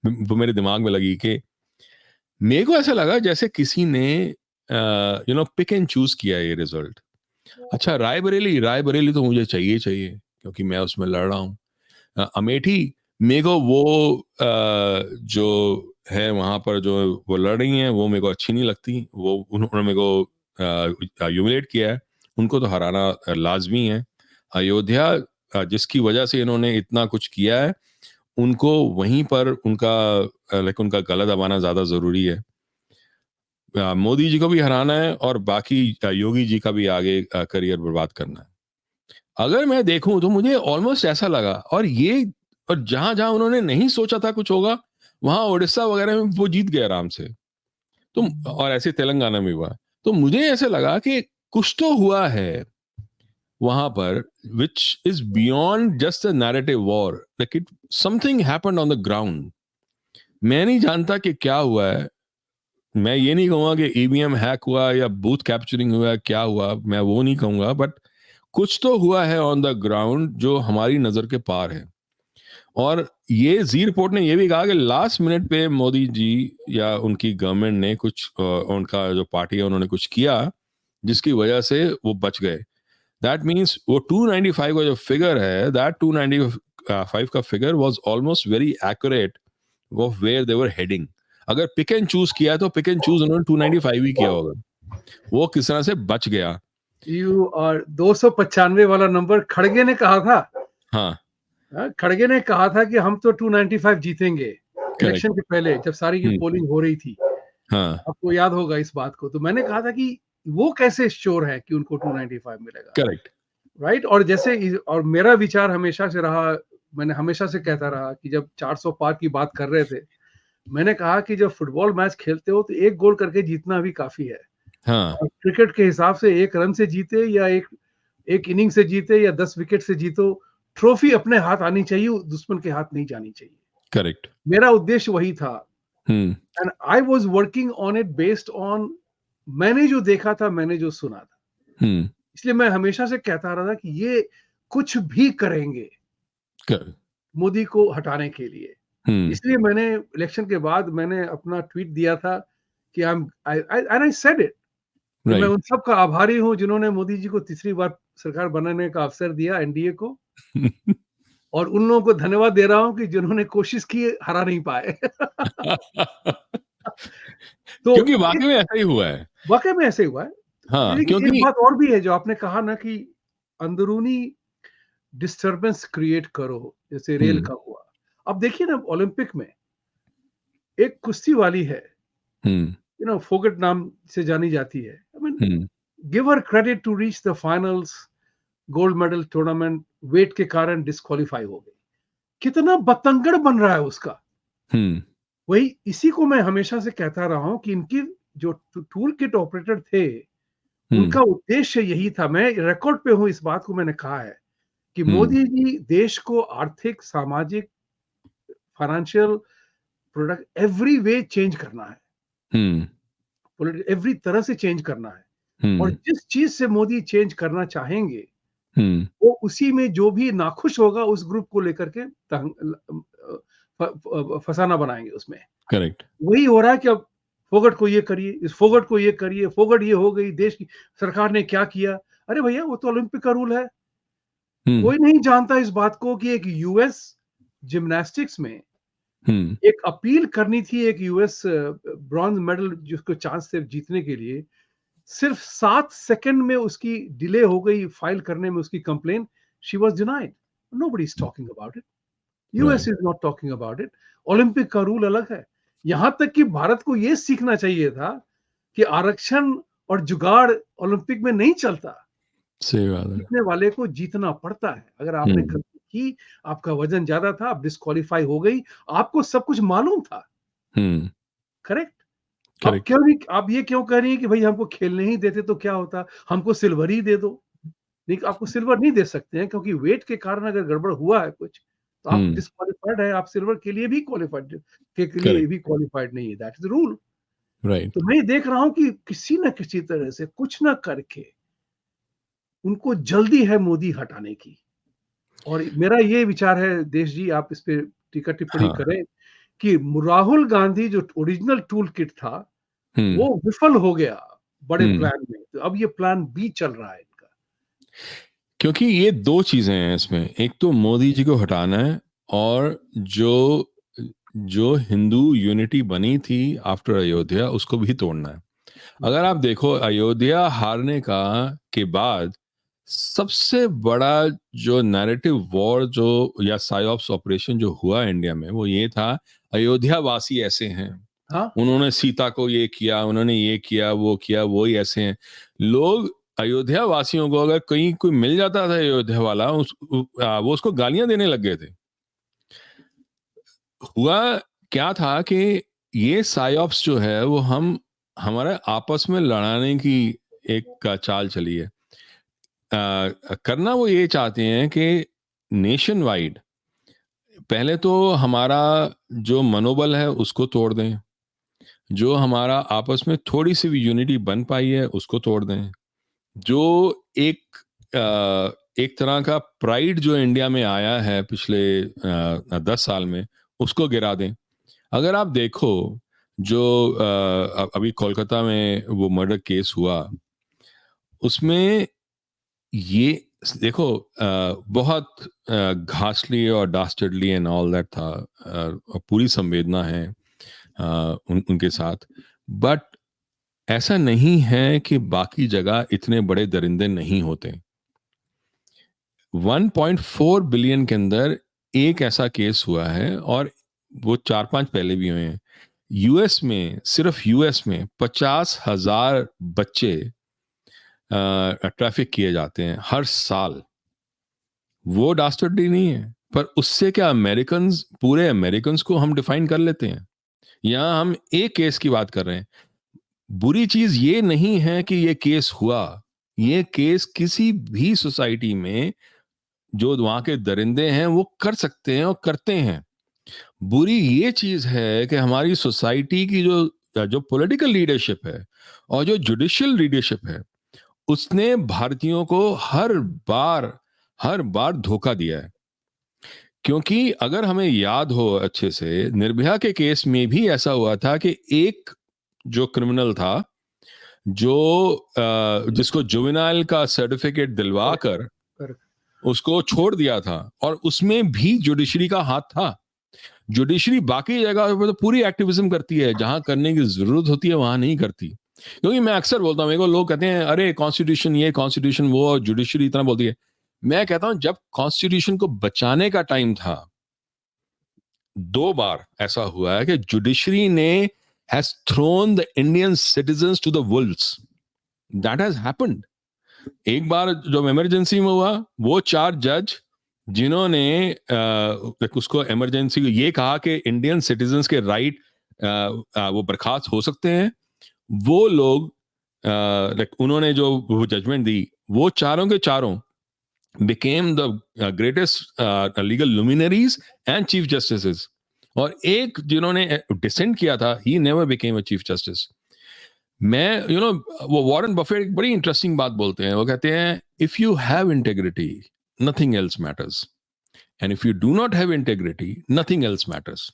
वो मेरे दिमाग में लगी कि मेरे को ऐसा लगा जैसे किसी ने पिक एंड चूज किया ये रिजल्ट। अच्छा, रायबरेली तो मुझे चाहिए चाहिए क्योंकि मैं उसमें लड़ रहा हूँ। अमेठी मेरे को वो जो है वहां पर जो वो लड़ रही हैं वो मेरे को अच्छी नहीं लगती। वो उन्होंने मेरे को ह्यूमिलेट किया है, उनको तो हराना लाजमी है। अयोध्या जिसकी वजह से इन्होंने इतना कुछ किया है, उनको वहीं पर उनका गला दबाना ज्यादा जरूरी है। मोदी जी को भी हराना है और बाकी योगी जी का भी आगे करियर बर्बाद करना है। अगर मैं देखूं तो मुझे ऑलमोस्ट ऐसा लगा, और जहां जहां उन्होंने नहीं सोचा था कुछ होगा, वहां उड़ीसा वगैरह में वो जीत गए आराम से। तो और ऐसे तेलंगाना में हुआ। तो मुझे ऐसे लगा कि कुछ तो हुआ है वहां पर which is beyond just a narrative war, like it something happened on the ground। मैं नहीं जानता कि क्या हुआ है। मैं ये नहीं कहूंगा कि ईवीएम हैक हुआ या बूथ कैप्चरिंग हुआ, क्या हुआ मैं वो नहीं कहूंगा, बट कुछ तो हुआ है ऑन द ग्राउंड जो हमारी नजर के पार है। और ये जी रिपोर्ट ने ये भी कहा कि लास्ट मिनट पे मोदी जी या उनकी गवर्नमेंट ने कुछ उनका जो पार्टी है उन्होंने कुछ किया जिसकी वजह से वो बच गए। दैट मीन्स वो 295 का जो फिगर है, दैट 295 का figure was almost very accurate of where they were heading. अगर पिक एंड चूज किया तो पिक एंड चूज उन्होंने 295 ही किया होगा। वो किस तरह से बच गया। यू और 295 वाला नंबर खड़गे ने कहा था। हाँ, खड़गे ने कहा था कि हम तो 295 जीतेंगे इलेक्शन के पहले, जब सारी की पोलिंग हो रही थी। हाँ, आपको याद होगा इस बात को। तो मैंने कहा था कि वो कैसे श्योर है कि उनको 295 मिलेगा, करेक्ट, राइट। और जैसे और मेरा विचार हमेशा से रहा, मैंने हमेशा से कहता रहा कि जब 400 पार की बात कर रहे थे, मैंने कहा कि जब फुटबॉल मैच खेलते हो तो एक गोल करके जीतना भी काफी है। हाँ, और क्रिकेट के हिसाब से एक रन से जीते या एक इनिंग से जीते या 10 विकेट से जीतो, ट्रॉफी अपने हाथ आनी चाहिए, दुश्मन के हाथ नहीं जानी चाहिए। करेक्ट, मेरा उद्देश्य वही था। And I was working on it based on, मैंने जो देखा था, मैंने जो सुना था। इसलिए मैं हमेशा से कहता रहा था कि ये कुछ भी करेंगे मोदी को हटाने के लिए। इसलिए मैंने इलेक्शन के बाद मैंने अपना ट्वीट दिया था कि आई सेड इट, कि मैं उन सब का आभारी हूं जिन्होंने मोदी जी को तीसरी बार सरकार बनाने का अवसर दिया, एनडीए को। और उन लोगों को धन्यवाद दे रहा हूं कि जिन्होंने कोशिश की, हरा नहीं पाए। तो क्योंकि वाकई में ऐसा ही हुआ है। वाकई में ऐसे हुआ है। हाँ, लेकिन एक क्योंकि बात और भी है जो आपने कहा ना कि अंदरूनी डिस्टरबेंस क्रिएट करो, जैसे रेल का हुआ। अब देखिए ना, ओलंपिक में एक कुश्ती वाली है, फोगट नाम से जानी जाती है। I mean, give her credit to reach the finals, gold medal tournament, weight के कारण डिस्क्वालीफाई हो गई। कितना बतंगड़ बन रहा है उसका। वही इसी को मैं हमेशा से कहता रहा हूं कि इनकी जो टूल किट ऑपरेटर थे, उनका उद्देश्य यही था। मैं रिकॉर्ड पे हूं, इस बात को मैंने कहा है कि मोदी जी देश को आर्थिक, सामाजिक, financial, product every way change करना है। एवरी तरह से चेंज करना है। और जिस चीज से मोदी चेंज करना चाहेंगे, वो उसी में जो भी नाखुश होगा उस ग्रुप को लेकर के फसाना बनाएंगे उसमें। करेक्ट, वही हो रहा है कि अब फोगट को ये करिए, इस फोगट को ये करिए, फोगट ये हो गई, देश की सरकार ने क्या किया। अरे भैया, वो तो ओलंपिक का रूल है। कोई नहीं जानता इस बात को कि एक यूएस जिम्नास्टिक्स में एक अपील करनी थी, एक यूएस ब्रॉन्ज मेडल जिसको चांस थे जीतने के लिए, सिर्फ 7 सेकंड में उसकी डिले हो गई फाइल करने में उसकी complain. She was denied. Nobody is talking about it. US is not talking about it. Olympic का रूल अलग है। यहां तक कि भारत को यह सीखना चाहिए था कि आरक्षण और जुगाड़ ओलंपिक में नहीं चलता। सही बात है। जीतने वाले को जीतना पड़ता है। अगर आपने गलती की, आपका वजन ज्यादा था, आप डिस्क्वालीफाई हो गई, आपको सब कुछ मालूम था। करेक्ट। अब क्यों नहीं, आप ये क्यों कह रही हैं कि भाई हमको खेलने ही देते तो क्या होता, हमको सिल्वर ही दे दो। नहीं, आपको सिल्वर नहीं दे सकते हैं, क्योंकि वेट के कारण अगर गड़बड़ हुआ है कुछ, तो आप डिस्क्वालीफाइड है। आप सिल्वर के लिए भी क्वालिफाइड नहीं है। That is the rule. Right. तो मैं देख रहा हूं कि किसी न किसी तरह से कुछ ना करके उनको जल्दी है मोदी हटाने की। और मेरा ये विचार है, देश जी आप इस पे टीका टिप्पणी हाँ। करें, कि राहुल गांधी जो ओरिजिनल टूल किट था हम्म। वो विफल हो गया बड़े हम्म। प्लान में, तो अब ये प्लान बी चल रहा है इनका। क्योंकि ये दो चीजें हैं इसमें, एक तो मोदी जी को हटाना है, और जो जो हिंदू यूनिटी बनी थी आफ्टर अयोध्या उसको भी तोड़ना है। अगर आप देखो अयोध्या हारने का के बाद सबसे बड़ा जो नैरेटिव वॉर जो या साइऑप्स ऑपरेशन जो हुआ इंडिया में, वो ये था अयोध्या वासी ऐसे हैं, हाँ, उन्होंने सीता को ये किया, उन्होंने ये किया, वो ही ऐसे हैं। लोग अयोध्या वासियों को अगर कहीं कोई मिल जाता था अयोध्या वाला वो उसको गालियां देने लग गए थे। हुआ क्या था कि ये साइऑप्स जो है वो हमारे आपस में लड़ाने की एक का चाल चली है। करना वो ये चाहते हैं कि नेशन वाइड पहले तो हमारा जो मनोबल है उसको तोड़ दें, जो हमारा आपस में थोड़ी सी भी यूनिटी बन पाई है उसको तोड़ दें, जो एक एक तरह का प्राइड जो इंडिया में आया है पिछले 10 साल में उसको गिरा दें। अगर आप देखो जो अभी कोलकाता में वो मर्डर केस हुआ, उसमें ये देखो बहुत घासली और डास्टर्डली एंड ऑल दैट था, पूरी संवेदना है उनके साथ, बट ऐसा नहीं है कि बाकी जगह इतने बड़े दरिंदे नहीं होते। 1.4 बिलियन के अंदर एक ऐसा केस हुआ है, और वो 4-5 पहले भी हुए हैं। यूएस में, सिर्फ यूएस में 50,000 बच्चे ट्रैफिक किए जाते हैं हर साल। वो डास्टर्डी नहीं है, पर उससे क्या अमेरिकन्स, पूरे अमेरिकन्स को हम डिफाइन कर लेते हैं। यहाँ हम एक केस की बात कर रहे हैं। बुरी चीज ये नहीं है कि ये केस हुआ, ये केस किसी भी सोसाइटी में जो वहां के दरिंदे हैं वो कर सकते हैं और करते हैं। बुरी ये चीज है कि हमारी सोसाइटी की जो जो पॉलिटिकल लीडरशिप है और जो जुडिशियल लीडरशिप है, उसने भारतीयों को हर बार धोखा दिया है। क्योंकि अगर हमें याद हो अच्छे से, निर्भया के केस में भी ऐसा हुआ था कि एक जो क्रिमिनल था, जो जिसको जुवेनाइल का सर्टिफिकेट दिलवाकर उसको छोड़ दिया था, और उसमें भी जुडिशरी का हाथ था। जुडिशरी बाकी जगह पे तो पूरी एक्टिविज्म करती है, जहां करने की जरूरत होती है वहां नहीं करती। क्योंकि मैं अक्सर बोलता हूँ, मेरे को लोग कहते हैं अरे कॉन्स्टिट्यूशन ये कॉन्स्टिट्यूशन वो, और जुडिशरी इतना बोलती है। मैं कहता हूं जब कॉन्स्टिट्यूशन को बचाने का टाइम था, 2 बार ऐसा हुआ है कि जुडिशरी ने has thrown the Indian citizens to the wolves. That has happened. एक बार जो इमरजेंसी में हुआ, वो 4 जज जिन्होंने उसको इमरजेंसी को ये कहा कि इंडियन सिटीजन्स के राइट वो बर्खास्त हो सकते हैं, वो लोग उन्होंने जो वो जजमेंट दी, वो चारों के चारों became the greatest legal luminaries and chief justices। और एक जिन्होंने डिसेंट किया था, he never became a chief justice। मैं वो वॉरेन बफेट एक बड़ी इंटरेस्टिंग बात बोलते हैं। वो कहते हैं if you have integrity nothing else matters, and if you do not have integrity nothing else matters.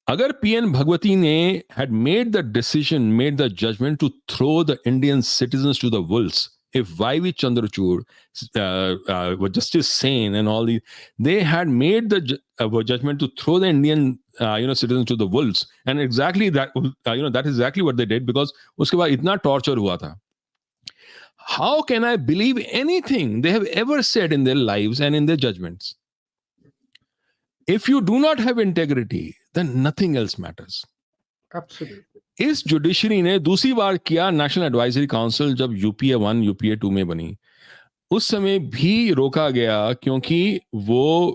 अगर पीएन भगवती ने had made the decision, made the judgment to throw the Indian citizens to the wolves, if YV Chandrachud, Justice Sen and all these, they had made the judgment to throw the Indian citizens to the wolves, and exactly that that is exactly what they did, because उसके बाद इतना torture हुआ था। How can I believe anything they have ever said in their lives and in their judgments? If you do not have integrity, then nothing else matters। Absolutely। इस judiciary ने दूसरी बार किया, national advisory council जब UPA 1 UPA 2 में बनी, उस समय भी रोका गया, क्योंकि वो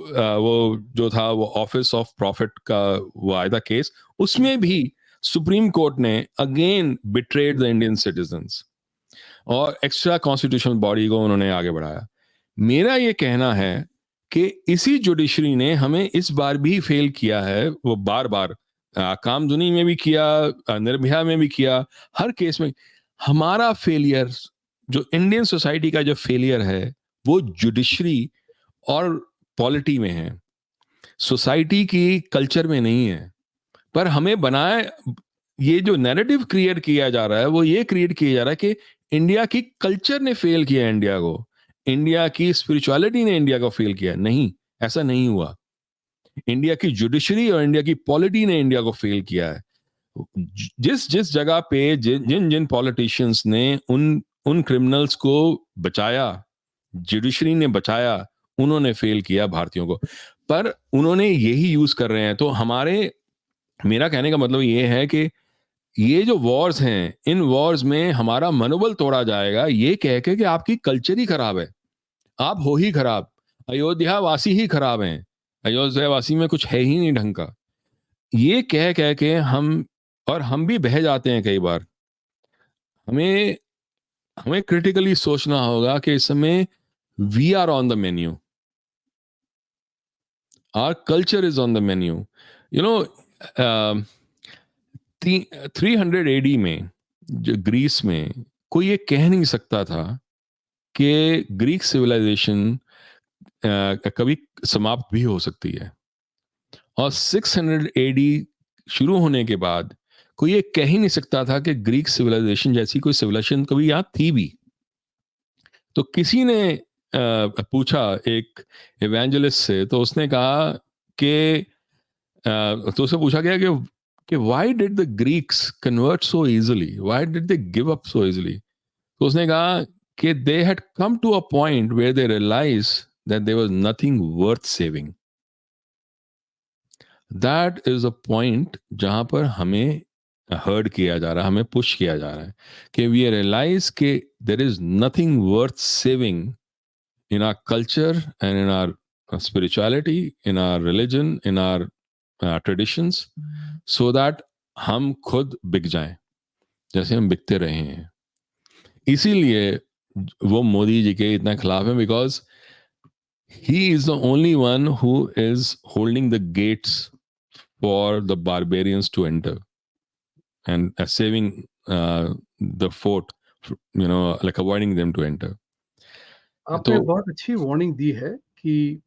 जो था वो ऑफिस ऑफ प्रॉफिट का वो आया था केस, उसमें भी सुप्रीम कोर्ट ने again betrayed the Indian citizens, और एक्स्ट्रा कॉन्स्टिट्यूशनल बॉडी को उन्होंने आगे बढ़ाया। मेरा ये कहना है कि इसी जुडिशरी ने हमें इस बार भी फेल किया है, वो बार बार कामधुनी में भी किया, निर्भया में भी किया, हर केस में हमारा फेलियर जो इंडियन सोसाइटी का जो फेलियर है वो जुडिशरी और पॉलिटी में है, सोसाइटी की कल्चर में नहीं है। पर हमें बनाए, ये जो नैरेटिव क्रिएट किया जा रहा है वो ये क्रिएट किया जा रहा है कि इंडिया की कल्चर ने फेल किया इंडिया को, इंडिया की स्पिरिचुअलिटी ने इंडिया को फेल किया। नहीं, ऐसा नहीं हुआ। इंडिया की जुडिशरी और इंडिया की पॉलिटी ने इंडिया को फेल किया है। जिस जिस जगह पे जिन जिन पॉलिटिशियंस ने उन उन क्रिमिनल्स को बचाया, जुडिशरी ने बचाया, उन्होंने फेल किया भारतीयों को। पर उन्होंने यही यूज कर रहे हैं। तो मेरा कहने का मतलब ये है कि ये जो वॉर्स हैं, इन वॉर्स में हमारा मनोबल तोड़ा जाएगा ये कह के कि आपकी कल्चर ही खराब है, आप हो ही खराब, अयोध्या वासी ही खराब हैं, अयोध्या वासी में कुछ है ही नहीं ढंग का। ये कह कह के हम भी बह जाते हैं कई बार। हमें हमें क्रिटिकली सोचना होगा कि इस समय we are on the menu, our culture is on the menu. You know 300 AD में जो ग्रीस में कोई ये कह नहीं सकता था कि ग्रीक सिविलाइजेशन कभी समाप्त भी हो सकती है। और 600 एडी शुरू होने के बाद कोई ये कह ही नहीं सकता था कि ग्रीक सिविलाइजेशन जैसी कोई सिविलाइजेशन कभी यहाँ थी भी। तो किसी ने पूछा एक इवेंजलिस्ट से, तो उसने कहा कि तो उसे पूछा गया कि why did the Greeks convert so easily, why did they give up so easily. तो उसने कहा कि they had come to a point where they realise that there was nothing worth saving. That is a point जहां पर हमें heard किया जा रहा है, हमें पुश किया जा रहा है कि वी रियलाइज कि there is nothing worth saving in our culture and in our spirituality, in our religion, in our traditions, so that हम खुद बिक जाएं जैसे हम बिकते रहे हैं। इसीलिए वो मोदी जी के इतना खिलाफ है, because he is the only one who is holding the gates for the barbarians to enter and saving the fort, like avoiding them to enter. आपने तो बहुत अच्छी वार्निंग दी है कि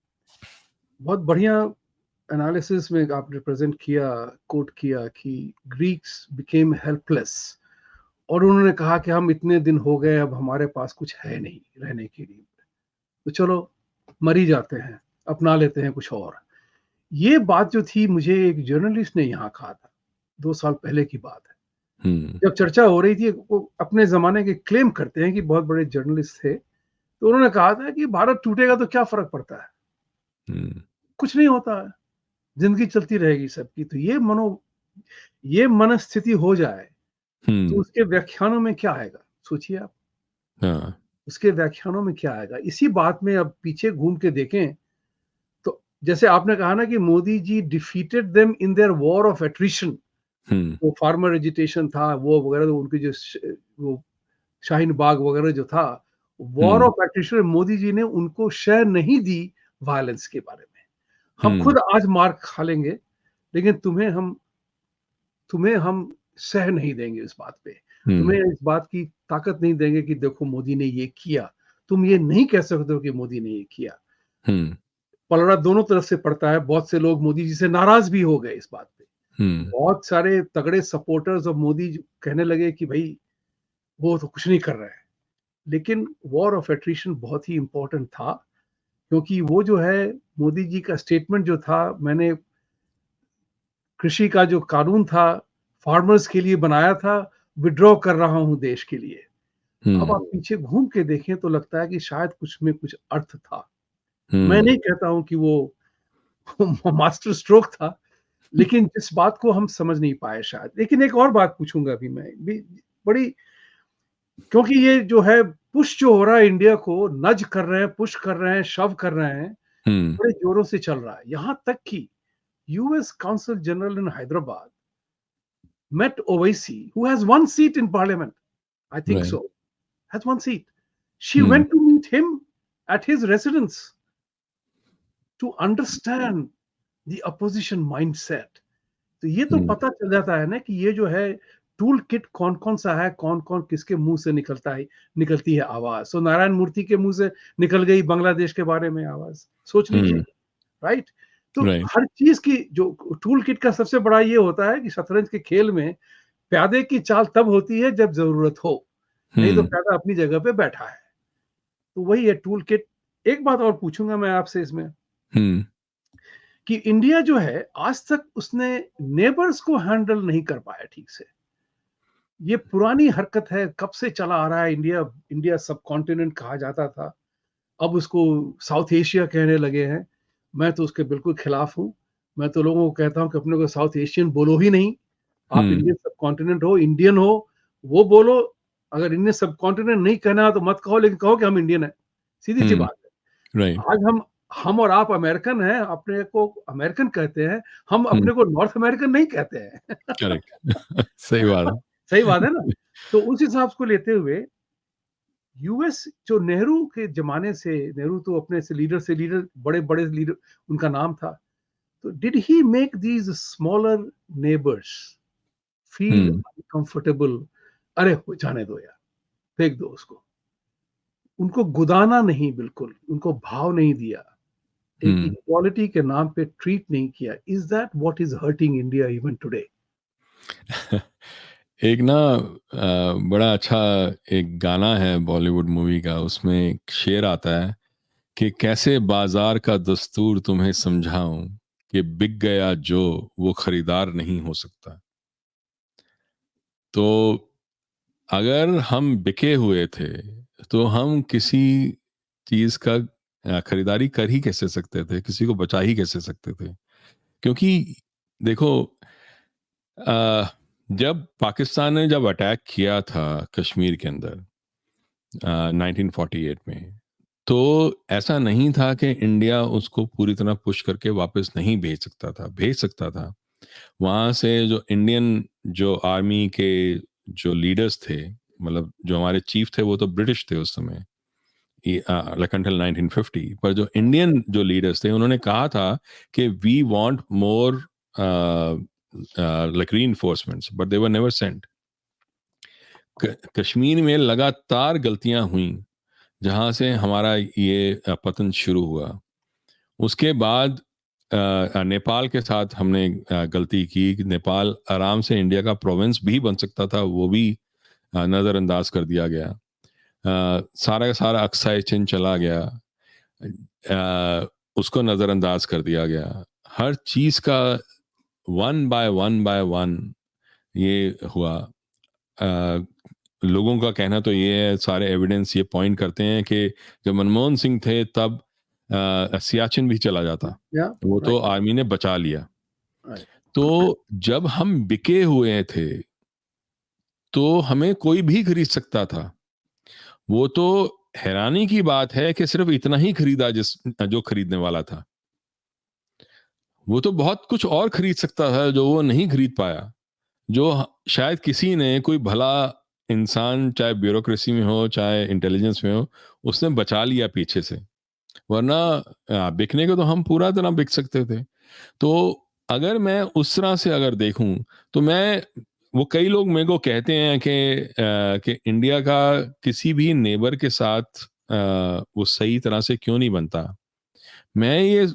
बहुत बढ़िया एनालिसिस में आपने प्रेजेंट किया, कोट किया कि ग्रीक्स बिकेम हेल्पलेस और उन्होंने कहा कि हम इतने दिन हो गए, अब हमारे पास कुछ है नहीं रहने के लिए, तो चलो मर ही जाते हैं, अपना लेते हैं कुछ और। ये बात जो थी, मुझे एक जर्नलिस्ट ने यहाँ कहा था, 2 साल पहले की बात है। जब चर्चा हो रही थी, वो अपने ज़माने के क्लेम करते हैं कि बहुत बड़े जर्नलिस्ट थे, तो उन्होंने कहा था कि भारत टूटेगा तो क्या फ़र्क पड़ता है? कुछ नहीं होता है, ज़िंदगी चलती रहेगी सबकी। तो ये मनस्थिति हो जाए, तो उसके व्याख्यानों में क्या आएगा? सोचिए आप। हाँ, उसके व्याख्यानों में क्या आएगा? इसी बात में अब पीछे घूम के देखें, तो जैसे आपने कहा ना कि Modi ji defeated them in their war of attrition. वो फार्मर एजिटेशन था, वो वगैरह, तो उनकी जो वो शाहीन बाग वगैरह जो था, war of attrition, Modi ji ने उनको शह नहीं दी वायलेंस के बारे में। हम खुद आज मार खा लेंगे, लेकिन तुम्हें हम सह नहीं देंगे इस बात पे। तुम्हें इस बात की ताकत नहीं देंगे कि देखो मोदी ने ये किया। तुम ये नहीं कह सकते हो कि मोदी ने ये किया। पलड़ा दोनों तरफ से पड़ता है। बहुत से लोग मोदी जी से नाराज भी हो गए इस बात पे। बहुत सारे तगड़े सपोर्टर्स ऑफ मोदी कहने लगे कि भाई वो तो कुछ नहीं कर रहा है। लेकिन वॉर ऑफ एट्रिशन बहुत ही इंपॉर्टेंट था, क्योंकि वो जो है मोदी जी का स्टेटमेंट जो था, मैंने कृषि का जो कानून था फार्मर्स के लिए बनाया था, विड्रॉ कर रहा हूं देश के लिए। अब आप पीछे घूम के देखें तो लगता है कि शायद कुछ में कुछ अर्थ था। मैं नहीं कहता हूं कि वो मास्टर स्ट्रोक था, लेकिन जिस बात को हम समझ नहीं पाए शायद। लेकिन एक और बात पूछूंगा अभी मैं भी, बड़ी, क्योंकि ये जो है पुश जो हो रहा है इंडिया को, नज कर रहे हैं, पुश कर रहे हैं, शव कर रहे हैं, बड़े जोरों से चल रहा है। यहां तक कि US council general in Hyderabad met Owaisi, who has one seat in parliament, I think right. so, has one seat. She went to meet him at his residence to understand the opposition mindset. तो ये तो पता चल जाता है ना कि ये जो है टूल किट कौन कौन सा है, कौन कौन किसके मुंह से निकलती है आवाज। सो नारायण मूर्ति के मुंह से निकल गई बांग्लादेश के बारे में आवाज, सोच लीजिए, राइट। तो राइट। हर चीज की जो टूल किट का सबसे बड़ा ये होता है कि शतरंज के खेल में प्यादे की चाल तब होती है जब जरूरत हो, नहीं तो प्यादा अपनी जगह पे बैठा है। तो वही है टूल किट। एक बात और पूछूंगा मैं आपसे इसमें कि इंडिया जो है आज तक उसने नेबर्स को हैंडल नहीं कर पाया ठीक से। ये पुरानी हरकत है, कब से चला आ रहा है। इंडिया इंडिया सब कॉन्टिनेंट कहा जाता था, अब उसको साउथ एशिया कहने लगे हैं। मैं तो उसके बिल्कुल खिलाफ हूँ। मैं तो लोगों को कहता हूँ कि अपने को साउथ एशियन बोलो ही नहीं, आप इंडियन सब कॉन्टिनेंट हो, इंडियन हो वो बोलो। अगर इंडियन सब कॉन्टिनेंट नहीं कहना तो मत कहो, लेकिन कहो कि हम इंडियन है, सीधी सी बात है। राइट। आज हम और आप अमेरिकन हैं, अपने को अमेरिकन कहते हैं, हम अपने को नॉर्थ अमेरिकन नहीं कहते हैं। करेक्ट। सही बात है। सही बात है ना। तो उस हिसाब को लेते हुए यूएस जो नेहरू के जमाने से, नेहरू तो अपने से लीडर बड़े बड़े लीडर उनका नाम था। तो did he make these smaller neighbours feel uncomfortable? अरे जाने दो यार, फेंक दो उसको। उनको गुदाना नहीं, बिल्कुल उनको भाव नहीं दिया, एक इक्वालिटी के नाम पे ट्रीट नहीं किया। Is that what is hurting India even today? एक ना बड़ा अच्छा एक गाना है बॉलीवुड मूवी का, उसमें एक शेर आता है कि कैसे बाजार का दस्तूर तुम्हें समझाऊं कि बिक गया जो वो खरीदार नहीं हो सकता। तो अगर हम बिके हुए थे तो हम किसी चीज का खरीदारी कर ही कैसे सकते थे, किसी को बचा ही कैसे सकते थे? क्योंकि देखो, अ, जब पाकिस्तान ने जब अटैक किया था कश्मीर के अंदर 1948 में, तो ऐसा नहीं था कि इंडिया उसको पूरी तरह पुश करके वापस नहीं भेज सकता था, भेज सकता था। वहाँ से जो इंडियन जो आर्मी के जो लीडर्स थे, मतलब जो हमारे चीफ थे, वो तो ब्रिटिश थे उस समय, लाइक अंटिल 1950। पर जो इंडियन जो लीडर्स थे उन्होंने कहा था कि we want more like reinforcements, but they were never sent. Kashmir में लगातार गलतियां हुई जहां से हमारा ये पतन शुरू हुआ। उसके बाद नेपाल के साथ हमने गलती की कि नेपाल आराम से इंडिया का प्रोविंस भी बन सकता था, वो भी नज़रअंदाज कर दिया गया। सारा का सारा अक्साई चिन चला गया, उसको नज़रअंदाज कर दिया गया। हर चीज़ का वन बाय वन ये हुआ। लोगों का कहना तो ये है, सारे एविडेंस ये पॉइंट करते हैं कि जब मनमोहन सिंह थे तब सियाचिन भी चला जाता, वो तो आर्मी ने बचा लिया। तो जब हम बिके हुए थे तो हमें कोई भी खरीद सकता था। वो तो हैरानी की बात है कि सिर्फ इतना ही खरीदा जो खरीदने वाला था। वो तो बहुत कुछ और खरीद सकता था जो वो नहीं खरीद पाया, जो शायद किसी ने, कोई भला इंसान, चाहे ब्यूरोक्रेसी में हो चाहे इंटेलिजेंस में हो, उसने बचा लिया पीछे से। वरना बिकने को तो हम पूरा तरह बिक सकते थे। तो अगर मैं उस तरह से अगर देखूं तो मैं, वो कई लोग मेरे को कहते हैं कि इंडिया का किसी भी नेबर के साथ वो सही तरह से क्यों नहीं बनता। मैं ये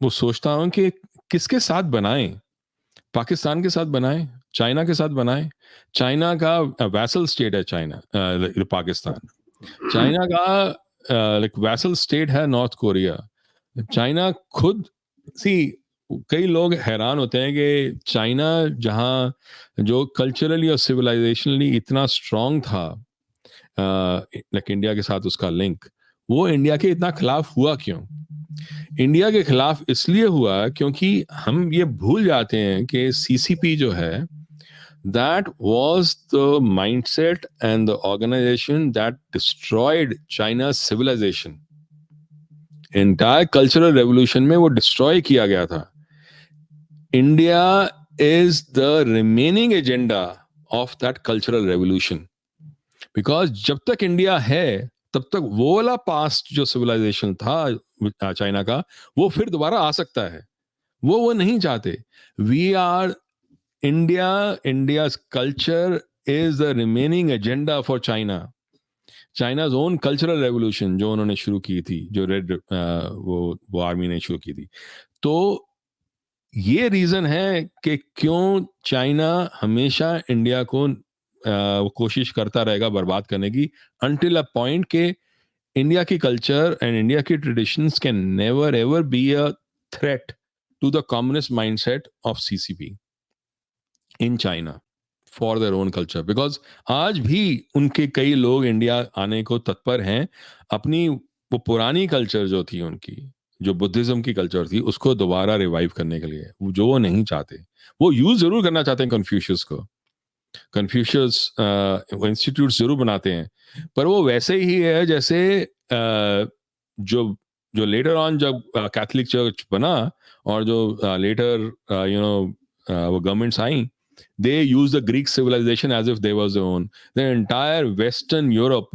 वो सोचता हूं कि किसके साथ बनाएं। पाकिस्तान के साथ बनाएं, चाइना के साथ बनाएं। चाइना का वैसल स्टेट है चाइना, पाकिस्तान। चाइना का वैसल स्टेट है नॉर्थ कोरिया। चाइना खुद, सी, कई लोग हैरान होते हैं कि चाइना जहां जो कल्चरली और सिविलाइजेशनली इतना स्ट्रांग था, लाइक इंडिया के साथ उसका लिंक, वो इंडिया के इतना खिलाफ हुआ क्यों? इंडिया के खिलाफ इसलिए हुआ क्योंकि हम ये भूल जाते हैं कि सीसीपी जो है, that was the mindset and the organization that destroyed China's civilization. Entire cultural revolution में वो destroy किया गया था। India is the remaining agenda of that cultural revolution. Because जब तक इंडिया है तब तक वो वाला पास्ट जो सिविलाइजेशन था चाइना का, वो फिर दोबारा आ सकता है। वो नहीं चाहते। We are India's culture is the remaining agenda for China. China's own Cultural Revolution जो उन्होंने शुरू की थी, जो रेड वो आर्मी ने शुरू की थी, तो ये रीजन है कि क्यों चाइना हमेशा इंडिया को कोशिश करता रहेगा बर्बाद करने की, until a point के इंडिया की कल्चर एंड इंडिया की traditions can never ever be a threat to the communist mindset of CCP in China for their own culture, because आज भी उनके कई लोग इंडिया आने को तत्पर हैं अपनी वो पुरानी कल्चर जो थी उनकी, जो बुद्धिज्म की कल्चर थी, उसको दोबारा रिवाइव करने के लिए, जो वो नहीं चाहते। वो यूज जरूर करना चाहते हैं कन्फ्यूशियस को, कन्फ्यूशियस इंस्टीट्यूट जरूर बनाते हैं, पर वो वैसे ही है जैसे जो जो लेटर ऑन जब कैथोलिक चर्च बना और जो लेटर वो governments I, they use the Greek civilization as if they was their own. The entire Western Europe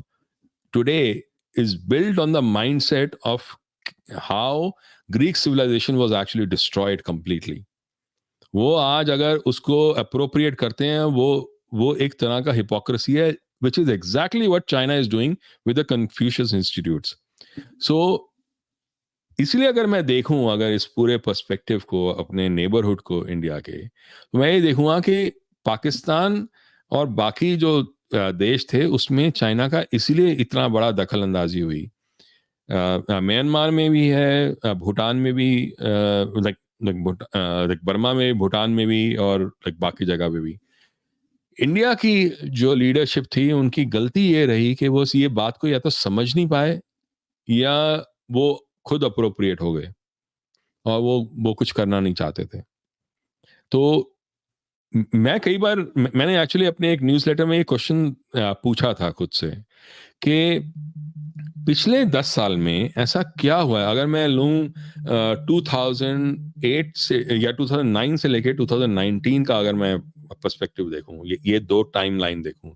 today is built on the mindset of how Greek civilization was actually destroyed completely. वो आज अगर उसको appropriate करते हैं, वो एक तरह का hypocrisy है, which is exactly what China is doing with the Confucius Institutes. So इसलिए अगर मैं देखूं, अगर इस पूरे पर्सपेक्टिव को, अपने नेबरहुड को इंडिया के, तो मैं ये देखूंगा कि पाकिस्तान और बाकी जो देश थे उसमें चाइना का इसीलिए इतना बड़ा दखल अंदाजी हुई। म्यांमार में भी है, भूटान में भी, लाइक बर्मा में, भूटान में भी, और लाइक बाकी जगह पे भी। इंडिया की जो लीडरशिप थी उनकी गलती ये रही कि वो ये बात को या तो समझ नहीं पाए या वो खुद अप्रोप्रिएट हो गए और वो कुछ करना नहीं चाहते थे। तो मैं कई बार मैंने एक्चुअली अपने एक न्यूज़लेटर में ये क्वेश्चन पूछा था खुद से कि पिछले 10 साल में ऐसा क्या हुआ है, अगर मैं लूं 2008 से या 2009 से लेके 2019 का अगर मैं पर्सपेक्टिव देखूं, ये दो टाइम लाइन देखूं,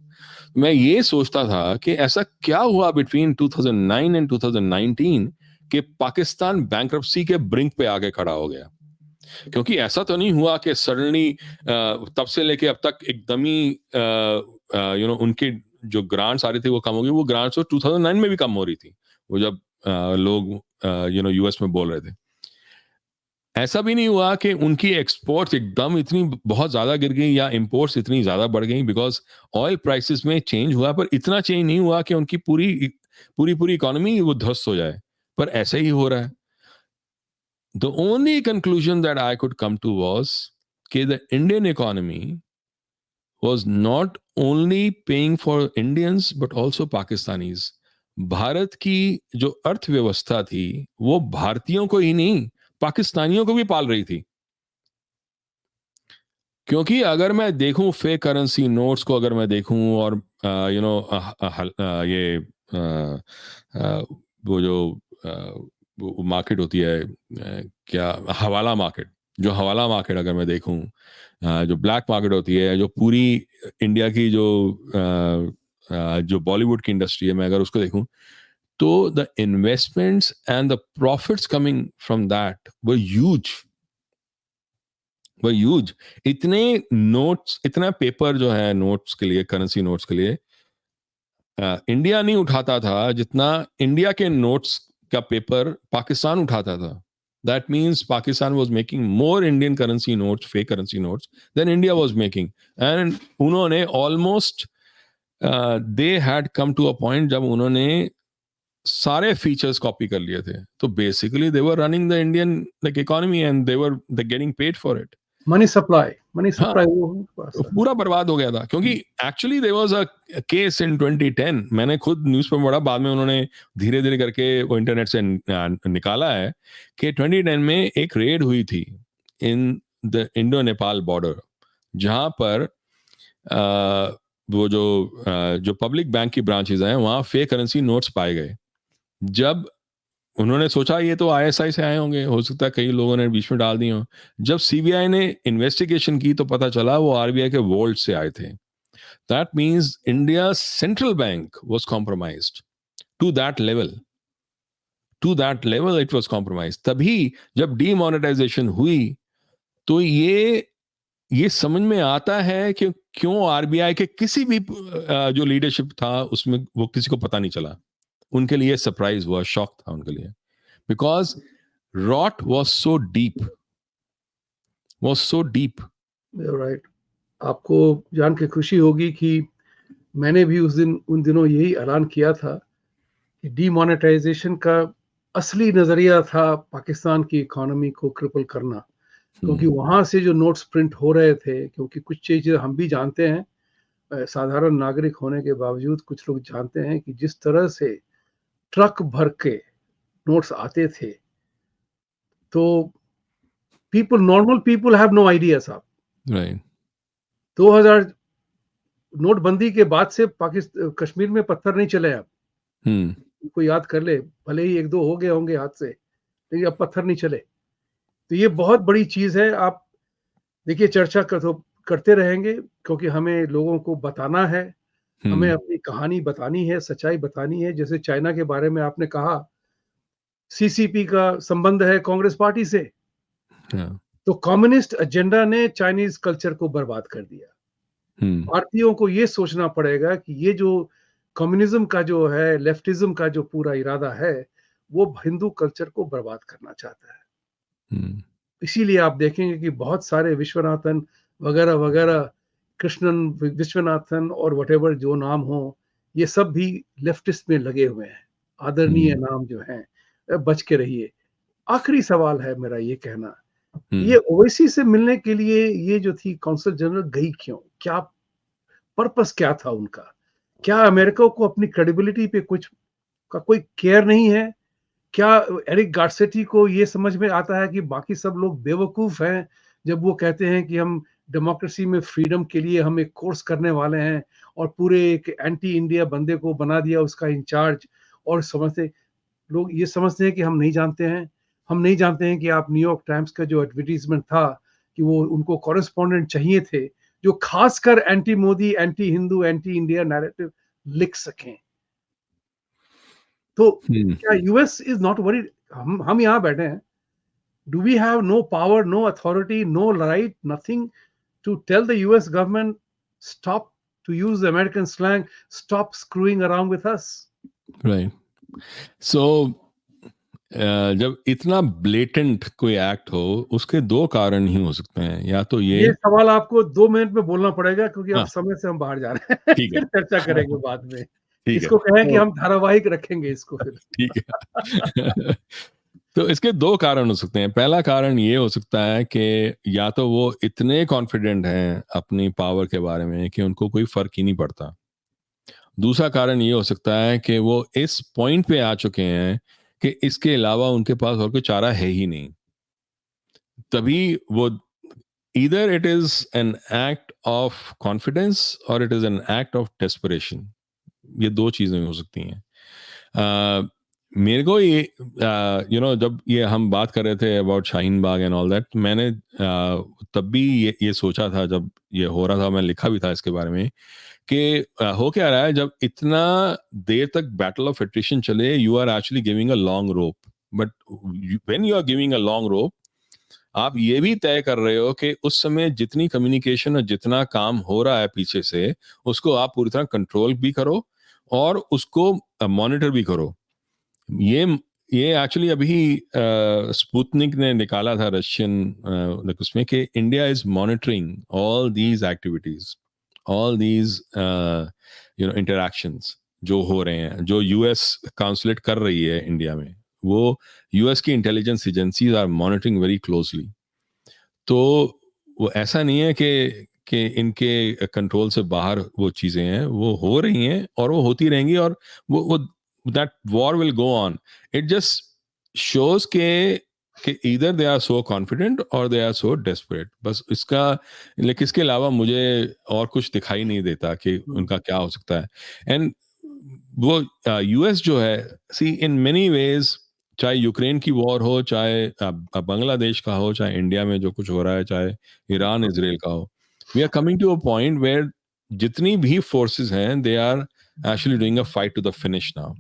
मैं ये सोचता था कि ऐसा क्या हुआ बिटवीन 2009 एंड 2019 कि पाकिस्तान बैंक्रप्सी के ब्रिंक पे आके खड़ा हो गया। क्योंकि ऐसा तो नहीं हुआ कि सडनली तब से लेके अब तक एकदम ही उनके जो ग्रांट्स आ रही थी वो कम हो गई। वो ग्रांट्स 2009 में भी कम हो रही थी, वो जब लोग यूएस में बोल रहे थे। ऐसा भी नहीं हुआ कि उनकी एक्सपोर्ट्स एकदम इतनी बहुत ज्यादा गिर गई या इंपोर्ट्स इतनी ज्यादा बढ़ गई, बिकॉज ऑयल प्राइसेस में चेंज हुआ, पर इतना चेंज नहीं हुआ कि उनकी पूरी इकोनॉमी वो ध्वस्त हो जाए। पर ऐसे ही हो रहा है। The only conclusion that I could come to was that the Indian economy was not only paying for Indians but also Pakistanis. Bharat की जो अर्थव्यवस्था थी वो भारतीयों को ही नहीं पाकिस्तानियों को भी पाल रही थी। क्योंकि अगर मैं देखूं फेक करेंसी नोट्स को, अगर मैं देखूं और वो जो वो मार्केट होती है, क्या हवाला मार्केट, जो हवाला मार्केट अगर मैं देखूं, जो ब्लैक मार्केट होती है, जो पूरी इंडिया की जो बॉलीवुड की इंडस्ट्री है, मैं अगर उसको देखूं तो the investments and the profits coming from that were huge. इतने नोट्स, इतना पेपर जो है नोट्स के लिए, करेंसी नोट्स के लिए इंडिया नहीं उठाता था जितना इंडिया के नोट्स का पेपर पाकिस्तान उठाता था। That means Pakistan was making more Indian currency notes, fake currency notes, than India was making. And उन्होंने almost they had come to a point जब उन्होंने सारे फीचर्स कॉपी कर लिए थे। तो basically they were running the Indian like economy and they getting paid for it. Money supply पूरा बर्बाद हो गया था। क्योंकि actually there was a case in 2010, मैंने खुद न्यूज़ पे पढ़ा, बाद में उन्होंने धीरे धीरे करके वो इंटरनेट से निकाला है कि 2010 में एक रेड हुई थी in the Indo Nepal border, जहां पर वो जो पब्लिक बैंक की ब्रांचेस हैं वहां फेक करेंसी नोट्स पाए गए। जब उन्होंने सोचा ये तो आईएसआई से आए होंगे, हो सकता है कई लोगों ने बीच में डाल दिए हों। जब सीबीआई ने इन्वेस्टिगेशन की तो पता चला वो आरबीआई के वॉल्ट से आए थे। That means India central bank was compromised to that level, it was compromised. तभी जब डीमोनेटाइजेशन हुई तो ये ये समझ में आता है कि क्यों आरबीआई के किसी भी जो लीडरशिप था उसमें वो किसी को पता नहीं चला. उनके लिए सरप्राइज हुआ, शॉक था उनके लिए, because rot was so deep, right. आपको जान के खुशी होगी कि मैंने भी उन दिनों यही ऐलान किया था कि डीमोनेटाइजेशन का असली नजरिया था पाकिस्तान की इकोनॉमी को क्रिपल करना, क्योंकि वहां से जो नोट्स प्रिंट हो रहे थे, क्योंकि कुछ चीजें हम भी जानते हैं, साधारण नागरिक होने के बावजूद कुछ लोग जानते हैं कि जिस तरह से ट्रक भर के नोट्स आते थे, तो normal people have no idea साहब. राइट. 2000 नोटबंदी के बाद से पाकिस्तान कश्मीर में पत्थर नहीं चले. अब उनको याद कर ले, भले ही एक दो हो गए होंगे हाथ से, लेकिन अब पत्थर नहीं चले. तो ये बहुत बड़ी चीज है. आप देखिए, चर्चा करते रहेंगे, क्योंकि हमें लोगों को बताना है, हमें अपनी कहानी बतानी है, सच्चाई बतानी है. जैसे चाइना के बारे में आपने कहा, सीसीपी का संबंध है कांग्रेस पार्टी से. तो कम्युनिस्ट एजेंडा ने चाइनीज कल्चर को बर्बाद कर दिया. भारतीयों को ये सोचना पड़ेगा कि ये जो कम्युनिज्म का जो है, लेफ्टिज्म का जो पूरा इरादा है, वो हिंदू कल्चर को बर्बाद करना चाहता है. इसीलिए आप देखेंगे कि बहुत सारे विश्वनाथन वगैरह वगैरह, कृष्णन विश्वनाथन और व्हाटएवर जो नाम हो, ये सब भी लेफ्टिस्ट में लगे हुए हैं. आदरणीय नाम जो हैं, बच के रहिए. आखिरी सवाल है मेरा ये कहना, ये ओवैसी से मिलने के लिए ये जो थी कौंसल जनरल गई क्यों? क्या पर्पस क्या था उनका? क्या अमेरिका को अपनी क्रेडिबिलिटी पे कुछ का कोई केयर नहीं है? क्या एरिक गार्सेटी को ये समझ में आता है कि बाकी सब लोग बेवकूफ हैं, जब वो कहते हैं कि हम डेमोक्रेसी में फ्रीडम के लिए हम एक कोर्स करने वाले हैं, और पूरे एक एंटी इंडिया बंदे को बना दिया उसका इंचार्ज, और लोग ये समझते हैं कि हम नहीं जानते हैं. हम नहीं जानते हैं कि आप न्यूयॉर्क टाइम्स का जो एडवर्टीजमेंट था, कि वो उनको कॉरेस्पॉन्डेंट चाहिए थे जो खासकर anti Modi, anti Hindu, anti India narrative लिख सकें. तो क्या यूएस इज नॉट वरीड? हम यहाँ बैठे हैं. Do we have no power, no authority, no right, nothing to tell the US government stop, to use the American slang, stop screwing around with us? Right. So जब इतना blatant कोई act हो, उसके दो कारण ही हो सकते हैं. या तो ये सवाल आपको 2 मिनट में बोलना पड़ेगा, क्योंकि अब समय से हम बाहर जा रहे हैं. ठीक है. फिर चर्चा करेंगे बाद में. ठीक इसको है. कहें कि हम धारावाहिक रखेंगे इसको फिर. ठीक है. तो इसके दो कारण हो सकते हैं. पहला कारण ये हो सकता है कि या तो वो इतने कॉन्फिडेंट हैं अपनी पावर के बारे में कि उनको कोई फर्क ही नहीं पड़ता. दूसरा कारण ये हो सकता है कि वो इस पॉइंट पे आ चुके हैं कि इसके अलावा उनके पास और कोई चारा है ही नहीं. तभी वो either it is an act of confidence or it is an act of desperation. ये दो चीजें हो सकती हैं. मेरे को ये जब ये हम बात कर रहे थे about Shaheen Bagh and all that, मैंने तब भी ये सोचा था, जब ये हो रहा था, मैं लिखा भी था इसके बारे में कि हो क्या रहा है जब इतना देर तक बैटल ऑफ एट्रिशन चले. You are actually giving a long rope, but when you are giving a long rope, आप ये भी तय कर रहे हो कि उस समय जितनी कम्युनिकेशन और जितना काम हो रहा है पीछे से, उसको आप पूरी तरह कंट्रोल भी करो और उसको मॉनिटर भी करो. ये एक्चुअली अभी स्पुतनिक ने निकाला था रशियन उसमें कि India is monitoring all these activities, all these interactions जो हो रहे हैं, जो यूएस काउंसलेट कर रही है इंडिया में, वो यूएस की intelligence agencies are monitoring very closely. तो वो ऐसा नहीं है कि इनके कंट्रोल से बाहर वो चीजें हैं, वो हो रही हैं और वो होती रहेंगी, और वो that war will go on. It just shows कि either they are so confident or they are so desperate. बस लेकिन इसके अलावा मुझे और कुछ दिखाई नहीं देता कि उनका क्या हो सकता है. एंड वो यूएस जो है, सी इन मेनी वेज, चाहे यूक्रेन की वॉर हो, चाहे बांग्लादेश का हो, चाहे इंडिया में जो कुछ हो रहा है, चाहे ईरान इजराइल का हो, we are coming to a point where जितनी भी फोर्सेस हैं, they are actually doing a fight to the finish now.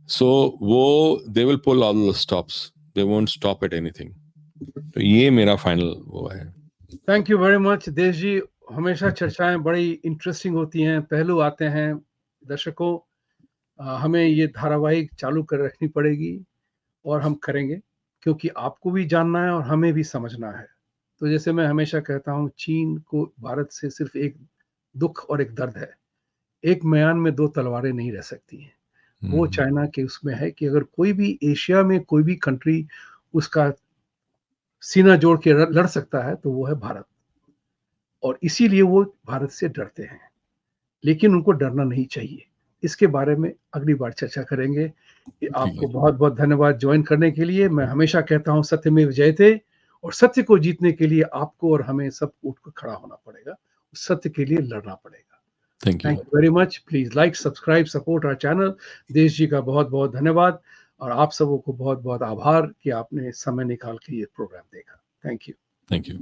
So वो they will pull all the stops, they won't stop at anything. तो ये मेरा final वो है. Thank you very much देश जी। हमेशा चर्चाएं बड़ी इंटरेस्टिंग होती हैं, पहलू आते हैं। दर्शकों, हमें ये धारावाहिक चालू कर रखनी पड़ेगी और हम करेंगे, क्योंकि आपको भी जानना है और हमें भी समझना है। तो जैसे मैं हमेशा कहता हूँ, चीन को भारत से सिर्फ एक दुख और एक दर्द है। एक म्यान में दो तलवारें नहीं रह सकती हैं। वो चाइना के उसमें है कि अगर कोई भी एशिया में कोई भी कंट्री उसका सीना जोड़ के लड़ सकता है तो वो है भारत, और इसीलिए वो भारत से डरते हैं। लेकिन उनको डरना नहीं चाहिए। इसके बारे में अगली बार चर्चा करेंगे। ठीक आपको है। बहुत-बहुत धन्यवाद जॉइन करने के लिए। मैं हमेशा कहता हूँ, सत्यमेव जयते, और सत्य को जीतने के लिए आपको और हमें सब उठ कर खड़ा होना पड़ेगा। सत्य के लिए लड़ना पड़ेगा। Thank thank you. You very much. Please like, subscribe, support our channel. देश जी का बहुत-बहुत धन्यवाद, और आप सबों को बहुत-बहुत आभार कि आपने समय निकाल के ये प्रोग्राम देखा। Thank you. Thank you.